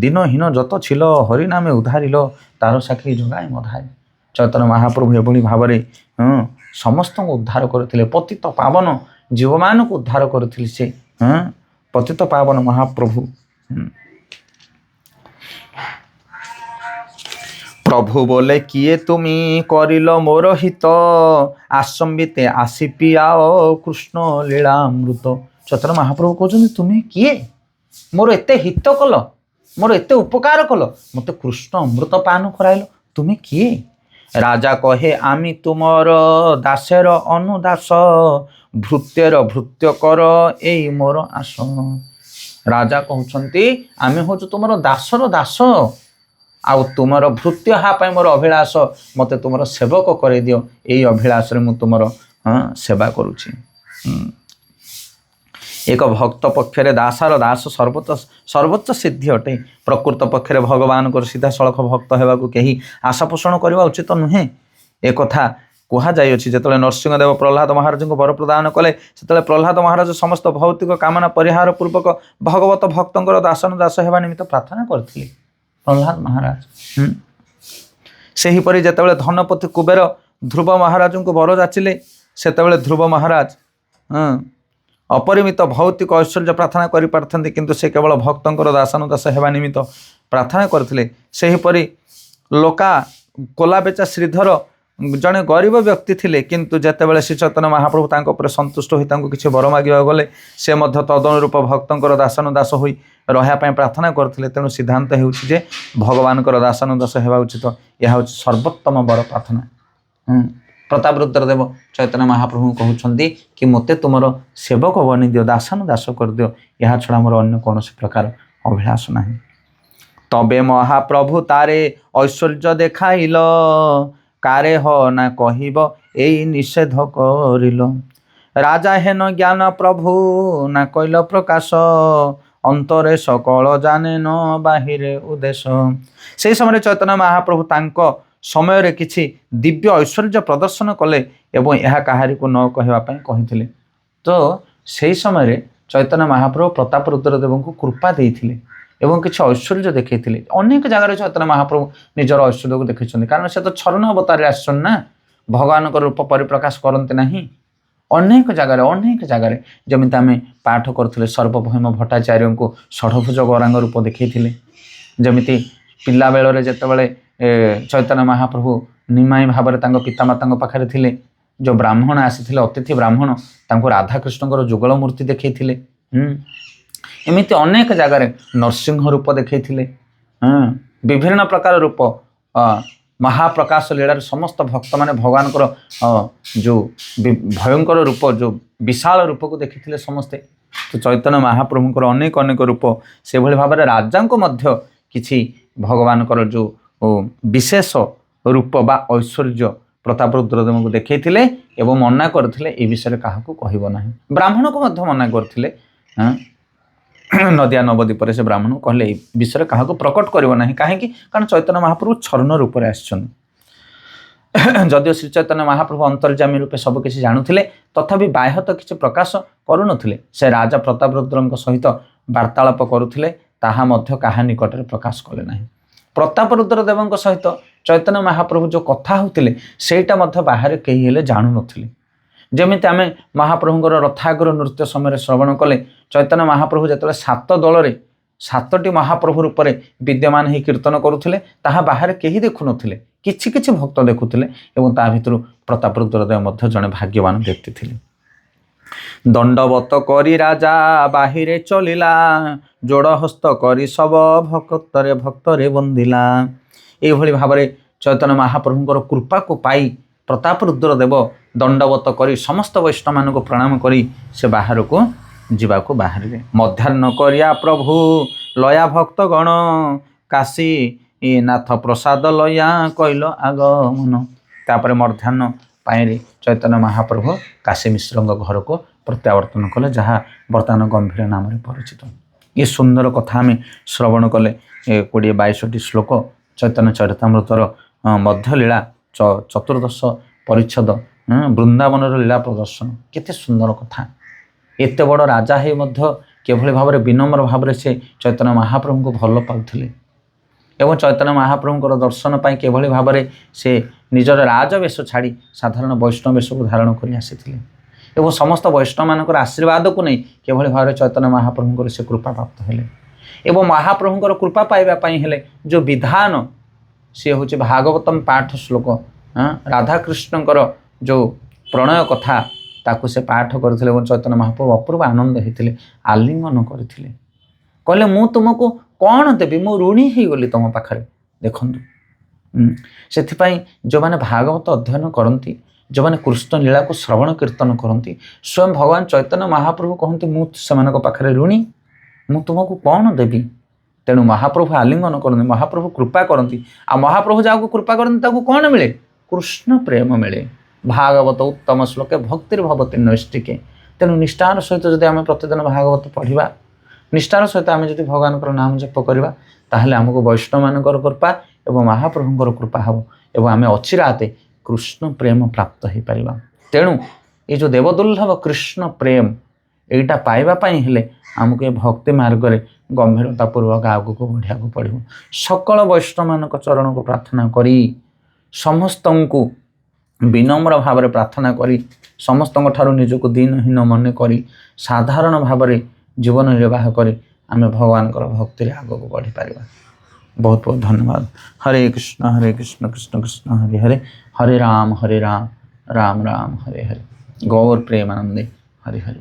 দিনহীন যত ছিল হরিনামে উদ্ধারিল, তার সাক্ষী যোগায় মধায়। চৈতন্য মহাপ্রভু এভাবে ভাবে ସମସ୍ତଙ୍କୁ ଉଦ୍ଧାର କରିଥିଲେ। ପତିତ ପାବନ ଜୀବମାନଙ୍କୁ ଉଦ୍ଧାର କରିଥିଲେ ସେ। ପତିତ ପାବନ ମହାପ୍ରଭୁ। প্রভু বলে কিয়ে তুমি করিল মোর হিত, আসম্বিতে আসি পিয়াও কৃষ্ণ লীলামৃত। চৈতন্য মহাপ্রভু কହୁଛନ୍ତି, তুমি কিଏ? ମୋର ଏତେ ହିତ କଲ, ମୋର ଏତେ ଉପକାର କଲ, ମୋତେ କୃଷ୍ଣ ଅମୃତ ପାନ କରାଇଲ, তুমি କିଏ? রাজা কহে আমি তুমর দাসের অনুদাস, ভৃত্যের ভৃত্য কর এই মোর আস। রাজা কହୁଛନ୍ତି আমি হচ্ছে তোমার দাসর দাস, ଆଉ ତୁମର ଭୃତ୍ୟ ହେବା ପାଇଁ ମୋର ଅଭିଳାଷ, ମୋତେ ତୁମର ସେବକ କରିଦିଅ, ଏଇ ଅଭିଳାଷରେ ମୁଁ ତୁମର ସେବା କରୁଛି। ଏକ ଭକ୍ତ ପକ୍ଷରେ ଦାସର ଦାସ ସର୍ବୋଚ୍ଚ ସିଦ୍ଧି ଅଟେ। ପ୍ରକୃତ ପକ୍ଷରେ ଭଗବାନଙ୍କର ସିଧାସଳଖ ଭକ୍ତ ହେବାକୁ କେହି ଆଶା ପୋଷଣ କରିବା ଉଚିତ ନୁହେଁ। ଏକଥା କୁହାଯାଇଅଛି, ଯେତେବେଳେ ନରସିଂହଦେବ ପ୍ରହ୍ଲାଦ ମହାରାଜଙ୍କୁ ବର ପ୍ରଦାନ କଲେ, ସେତେବେଳେ ପ୍ରହ୍ଲାଦ ମହାରାଜ ସମସ୍ତ ଭୌତିକ କାମନା ପରିହାର ପୂର୍ବକ ଭଗବତ ଭକ୍ତଙ୍କର ଦାସ ହେବା ନିମିତ୍ତ ପ୍ରାର୍ଥନା କରିଥିଲେ। ପ୍ରହ୍ଲାଦ ମହାରାଜ ସେହିପରି ଯେତେବେଳେ ଧନପତି କୁବେର ଧ୍ରୁବ ମହାରାଜଙ୍କୁ ବର ଯାଚିଲେ, ସେତେବେଳେ ଧ୍ରୁବ ମହାରାଜ ଅପରିମିତ ଭୌତିକ ଐଶ୍ୱର୍ଯ୍ୟ ପ୍ରାର୍ଥନା କରିପାରିଥାନ୍ତି, କିନ୍ତୁ ସେ କେବଳ ଭକ୍ତଙ୍କର ଦାସ ହେବା ନିମିତ୍ତ ପ୍ରାର୍ଥନା କରିଥିଲେ। ସେହିପରି ଲୋକା କୋଲାବେଚା ଶ୍ରୀଧର ଜଣେ ଗରିବ ବ୍ୟକ୍ତି ଥିଲେ, କିନ୍ତୁ ଯେତେବେଳେ ଶ୍ରୀ ଚୈତନ୍ୟ ମହାପ୍ରଭୁ ତାଙ୍କ ଉପରେ ସନ୍ତୁଷ୍ଟ ହୋଇ ତାଙ୍କୁ କିଛି ବର ମାଗିବାକୁ ଗଲେ, ସେ ମଧ୍ୟ ତଦନୁରୂପ ଭକ୍ତଙ୍କର ଦାସ ହୋଇ ରହିବା ପାଇଁ ପ୍ରାର୍ଥନା କରିଥିଲେ। ତେଣୁ ସିଦ୍ଧାନ୍ତ ହେଉଛି ଯେ ଭଗବାନଙ୍କର ଦାସ ହେବା ଉଚିତ। ଏହା ହେଉଛି ସର୍ବୋତ୍ତମ ବର ପ୍ରାର୍ଥନା। ପ୍ରତାପରୁଦ୍ର ଦେବ ଚୈତନ୍ୟ ମହାପ୍ରଭୁଙ୍କୁ କହୁଛନ୍ତି କି ମୋତେ ତୁମର ସେବକ ବନି ଦିଅ, ଦାସ କରିଦିଅ, ଏହା ଛଡ଼ା ମୋର ଅନ୍ୟ କୌଣସି ପ୍ରକାର ଅଭିଳାଷ ନାହିଁ। তবে মহাপ্রভু তারে ঐশ্বর্য দেখাইল, কারে হ না কহিব এই নিষেধ করিল। রাজা হেন জ্ঞান প্রভু না কইল প্রকাশ, ଅନ୍ତରେ ସକଳ ଜାଣେନ ବାହିରେ ଉଦ୍ଦେଶ। ସେହି ସମୟରେ ଚୈତନ୍ୟ ମହାପ୍ରଭୁ ତାଙ୍କ ସମୟରେ କିଛି ଦିବ୍ୟ ଐଶ୍ୱର୍ଯ୍ୟ ପ୍ରଦର୍ଶନ କଲେ ଏବଂ ଏହା କାହାରିକୁ ନ କହିବା ପାଇଁ କହିଥିଲେ। ତ ସେହି ସମୟରେ ଚୈତନ୍ୟ ମହାପ୍ରଭୁ ପ୍ରତାପ ରୁଦ୍ରଦେବଙ୍କୁ କୃପା ଦେଇଥିଲେ ଏବଂ କିଛି ଐଶ୍ୱର୍ଯ୍ୟ ଦେଖାଇଥିଲେ। ଅନେକ ଜାଗାରେ ଚୈତନ୍ୟ ମହାପ୍ରଭୁ ନିଜର ଐଶ୍ୱର୍ଯ୍ୟକୁ ଦେଖାଇଛନ୍ତି, କାରଣ ସେ ତ ଛରଣ ଅବତାରରେ ଆସିଛନ୍ତି ନା, ଭଗବାନଙ୍କ ରୂପ ପରିପ୍ରକାଶ କରନ୍ତି ନାହିଁ। ଅନେକ ଜାଗାରେ ଯେମିତି ଆମେ ପାଠ କରୁଥିଲେ ସର୍ବଭୌମ ଭଟ୍ଟାଚାର୍ଯ୍ୟଙ୍କୁ ଷଡ଼ଭୁଜ ଗୌରାଙ୍ଗ ରୂପ ଦେଖାଇଥିଲେ। ଯେମିତି ପିଲାବେଳରେ ଯେତେବେଳେ ଚୈତନ୍ୟ ମହାପ୍ରଭୁ ନିମାଇ ଭାବରେ ତାଙ୍କ ପିତାମାତାଙ୍କ ପାଖରେ ଥିଲେ, ଯେଉଁ ବ୍ରାହ୍ମଣ ଆସିଥିଲେ ଅତିଥି ବ୍ରାହ୍ମଣ, ତାଙ୍କୁ ରାଧାକୃଷ୍ଣଙ୍କର ଯୁଗଳ ମୂର୍ତ୍ତି ଦେଖାଇଥିଲେ। ଏମିତି ଅନେକ ଜାଗାରେ ନରସିଂହ ରୂପ ଦେଖାଇଥିଲେ। ବିଭିନ୍ନ ପ୍ରକାର ରୂପ ମହାପ୍ରକାଶ ଲୀଳାରେ ସମସ୍ତ ଭକ୍ତମାନେ ଭଗବାନଙ୍କର ଯେଉଁ ଭୟଙ୍କର ରୂପ, ଯେଉଁ ବିଶାଳ ରୂପକୁ ଦେଖିଥିଲେ ସମସ୍ତେ। ତ ଚୈତନ୍ୟ ମହାପ୍ରଭୁଙ୍କର ଅନେକ ରୂପ, ସେଭଳି ଭାବରେ ରାଜାଙ୍କୁ ମଧ୍ୟ କିଛି ଭଗବାନଙ୍କର ଯେଉଁ ବିଶେଷ ରୂପ ବା ଐଶ୍ୱର୍ଯ୍ୟ ପ୍ରତାପ ରୁଦ୍ରଦେବଙ୍କୁ ଦେଖାଇଥିଲେ ଏବଂ ମନା କରିଥିଲେ ଏ ବିଷୟରେ କାହାକୁ କହିବ ନାହିଁ। ବ୍ରାହ୍ମଣକୁ ମଧ୍ୟ ମନା କରିଥିଲେ। ନଦିଆ ନବଦ୍ୱୀପରେ ସେ ବ୍ରାହ୍ମଣକୁ କହିଲେ ଏ ବିଷୟରେ କାହାକୁ ପ୍ରକଟ କରିବ ନାହିଁ। କାହିଁକି? କାରଣ ଚୈତନ୍ୟ ମହାପ୍ରଭୁ ଛନ୍ନ ରୂପରେ ଆସିଛନ୍ତି। ଯଦିଓ ଶ୍ରୀ ଚୈତନ୍ୟ ମହାପ୍ରଭୁ ଅନ୍ତର୍ଯାମୀ ରୂପେ ସବୁ କିଛି ଜାଣୁଥିଲେ, ତଥାପି ବାହ୍ୟତ କିଛି ପ୍ରକାଶ କରୁନଥିଲେ। ସେ ରାଜା ପ୍ରତାପ ରୁଦ୍ରଙ୍କ ସହିତ ବାର୍ତ୍ତାଳାପ କରୁଥିଲେ, ତାହା ମଧ୍ୟ କାହା ନିକଟରେ ପ୍ରକାଶ କଲେ ନାହିଁ। ପ୍ରତାପ ରୁଦ୍ରଦେବଙ୍କ ସହିତ ଚୈତନ୍ୟ ମହାପ୍ରଭୁ ଯେଉଁ କଥା ହେଉଥିଲେ ସେଇଟା ମଧ୍ୟ ବାହାରେ କେହି ହେଲେ ଜାଣୁନଥିଲେ। ଯେମିତି ଆମେ ମହାପ୍ରଭୁଙ୍କର ରଥାଗ୍ର ନୃତ୍ୟ ସମୟରେ ଶ୍ରବଣ କଲେ, ଚୈତନ୍ୟ ମହାପ୍ରଭୁ ଯେତେବେଳେ 7 ଦଳରେ 7ଟି ମହାପ୍ରଭୁ ରୂପରେ ବିଦ୍ୟମାନ ହୋଇ କୀର୍ତ୍ତନ କରୁଥିଲେ, ତାହା ବାହାରେ କେହି ଦେଖୁନଥିଲେ, କିଛି କିଛି ଭକ୍ତ ଦେଖୁଥିଲେ ଏବଂ ତା ଭିତରୁ ପ୍ରତାପ ରୁଦ୍ରଦେବ ମଧ୍ୟ ଜଣେ ଭାଗ୍ୟବାନ ବ୍ୟକ୍ତି ଥିଲେ। ଦଣ୍ଡବତ କରି ରାଜା ବାହିରେ ଚଲିଲା, ଯୋଡ଼ ହସ୍ତ କରି ସବ ଭକ୍ତରେ ବନ୍ଦିଲା। ଏଇଭଳି ଭାବରେ ଚୈତନ୍ୟ ମହାପ୍ରଭୁଙ୍କର କୃପାକୁ ପାଇ ପ୍ରତାପ ରୁଦ୍ରଦେବ ଦଣ୍ଡବତ କରି ସମସ୍ତ ବୈଷ୍ଣବମାନଙ୍କୁ ପ୍ରଣାମ କରି ସେ ବାହାରକୁ ଯିବାକୁ ବାହାରିଲେ। ମଧ୍ୟାହ୍ନ କରିଆ ପ୍ରଭୁ ଲୟା ଭକ୍ତଗଣ, କାଶୀ ନାଥ ପ୍ରସାଦ ଲୟା କହିଲ ଆଗମନ। ତାପରେ ମଧ୍ୟାହ୍ନ ପାଇଁରେ ଚୈତନ୍ୟ ମହାପ୍ରଭୁ କାଶୀ ମିଶ୍ରଙ୍କ ଘରକୁ ପ୍ରତ୍ୟାବର୍ତ୍ତନ କଲେ, ଯାହା ବର୍ତ୍ତମାନ ଗମ୍ଭୀର ନାମରେ ପରିଚିତ। ଏ ସୁନ୍ଦର କଥା ଆମେ ଶ୍ରବଣ କଲେ। 20-22ଟି ଶ୍ଲୋକ ଚୈତନ୍ୟ ଚରିତାମୃତର ମଧ୍ୟଲୀଳା ଚତୁର୍ଦ୍ଦଶ ପରିଚ୍ଛଦ, ବୃନ୍ଦାବନର ଲୀଳା ପ୍ରଦର୍ଶନ। କେତେ ସୁନ୍ଦର କଥା! ଏତେ ବଡ଼ ରାଜା ହେଇ ମଧ୍ୟ କିଭଳି ଭାବରେ ବିନମ୍ର ଭାବରେ ସେ ଚୈତନ୍ୟ ମହାପ୍ରଭୁଙ୍କୁ ଭଲ ପାଉଥିଲେ ଏବଂ ଚୈତନ୍ୟ ମହାପ୍ରଭୁଙ୍କର ଦର୍ଶନ ପାଇଁ କିଭଳି ଭାବରେ ସେ ନିଜର ରାଜବେଶ ଛାଡ଼ି ସାଧାରଣ ବୈଷ୍ଣବ ବେଶକୁ ଧାରଣ କରି ଆସିଥିଲେ ଏବଂ ସମସ୍ତ ବୈଷ୍ଣବମାନଙ୍କର ଆଶୀର୍ବାଦକୁ ନେଇ କିଭଳି ଭାବରେ ଚୈତନ୍ୟ ମହାପ୍ରଭୁଙ୍କର ସେ କୃପା ପ୍ରାପ୍ତ ହେଲେ। ଏବଂ ମହାପ୍ରଭୁଙ୍କର କୃପା ପାଇବା ପାଇଁ ହେଲେ ଯେଉଁ ବିଧାନ, ସିଏ ହେଉଛି ଭାଗବତମ ପାଠ ଶ୍ଲୋକ। ରାଧାକୃଷ୍ଣଙ୍କର ଯେଉଁ ପ୍ରଣୟ କଥା, ତାକୁ ସେ ପାଠ କରିଥିଲେ ଏବଂ ଚୈତନ୍ୟ ମହାପ୍ରଭୁ ଅପୂର୍ବ ଆନନ୍ଦ ହେଇଥିଲେ, ଆଲିଙ୍ଗନ କରିଥିଲେ। କହିଲେ ମୁଁ ତୁମକୁ କ'ଣ ଦେବି, ମୁଁ ଋଣୀ ହେଇଗଲି ତୁମ ପାଖରେ। ଦେଖନ୍ତୁ, ସେଥିପାଇଁ ଯେଉଁମାନେ ଭାଗବତ ଅଧ୍ୟୟନ କରନ୍ତି, ଯେଉଁମାନେ କୃଷ୍ଣ ଲୀଳାକୁ ଶ୍ରବଣ କୀର୍ତ୍ତନ କରନ୍ତି, ସ୍ୱୟଂ ଭଗବାନ ଚୈତନ୍ୟ ମହାପ୍ରଭୁ କହନ୍ତି ମୁଁ ସେମାନଙ୍କ ପାଖରେ ଋଣୀ, ମୁଁ ତୁମକୁ କ'ଣ ଦେବି। ତେଣୁ ମହାପ୍ରଭୁ ଆଲିଙ୍ଗନ କରନ୍ତି, ମହାପ୍ରଭୁ କୃପା କରନ୍ତି। ଆଉ ମହାପ୍ରଭୁ ଯାହାକୁ କୃପା କରନ୍ତି ତାକୁ କ'ଣ ମିଳେ? କୃଷ୍ଣ ପ୍ରେମ ମିଳେ। ଭାଗବତ ଉତ୍ତମ ଶ୍ଲୋକେ ଭକ୍ତିର୍ ଭବତି ନୈଷ୍ଠିକେ। ତେଣୁ ନିଷ୍ଠାର ସହିତ ଯଦି ଆମେ ପ୍ରତିଦିନ ଭାଗବତ ପଢ଼ିବା, ନିଷ୍ଠାର ସହିତ ଆମେ ଯଦି ଭଗବାନଙ୍କର ନାମ ଜପ କରିବା, ତାହେଲେ ଆମକୁ ବୈଷ୍ଣବମାନଙ୍କର କୃପା ଏବଂ ମହାପ୍ରଭୁଙ୍କର କୃପା ହେବ ଏବଂ ଆମେ ଅଚିରାତେ କୃଷ୍ଣ ପ୍ରେମ ପ୍ରାପ୍ତ ହୋଇପାରିବା। ତେଣୁ ଏ ଯେଉଁ ଦେବଦୁର୍ଲ୍ଲଭ କୃଷ୍ଣ ପ୍ରେମ, ଏଇଟା ପାଇବା ପାଇଁ ହେଲେ ଆମକୁ ଏ ଭକ୍ତି ମାର୍ଗରେ ଗମ୍ଭୀରତାପୂର୍ବକ ଆଗକୁ ବଢ଼ିବାକୁ ପଡ଼ିବ। ସକଳ ବୈଷ୍ଣବମାନଙ୍କ ଚରଣକୁ ପ୍ରାର୍ଥନା କରି, ସମସ୍ତଙ୍କୁ ବିନମ୍ର ଭାବରେ ପ୍ରାର୍ଥନା କରି, ସମସ୍ତଙ୍କ ଠାରୁ ନିଜକୁ ଦିନହୀନ ମନେ କରି ସାଧାରଣ ଭାବରେ ଜୀବନ ନିର୍ବାହ କରି ଆମେ ଭଗବାନଙ୍କର ଭକ୍ତିରେ ଆଗକୁ ବଢ଼ିପାରିବା। ବହୁତ ବହୁତ ଧନ୍ୟବାଦ। ହରେ କୃଷ୍ଣ କୃଷ୍ଣ କୃଷ୍ଣ ହରେ ହରେ, ହରେ ରାମ ରାମ ରାମ ହରେ ହରେ। ଗୌର ପ୍ରେମାନନ୍ଦେ ହରେ ହରେ।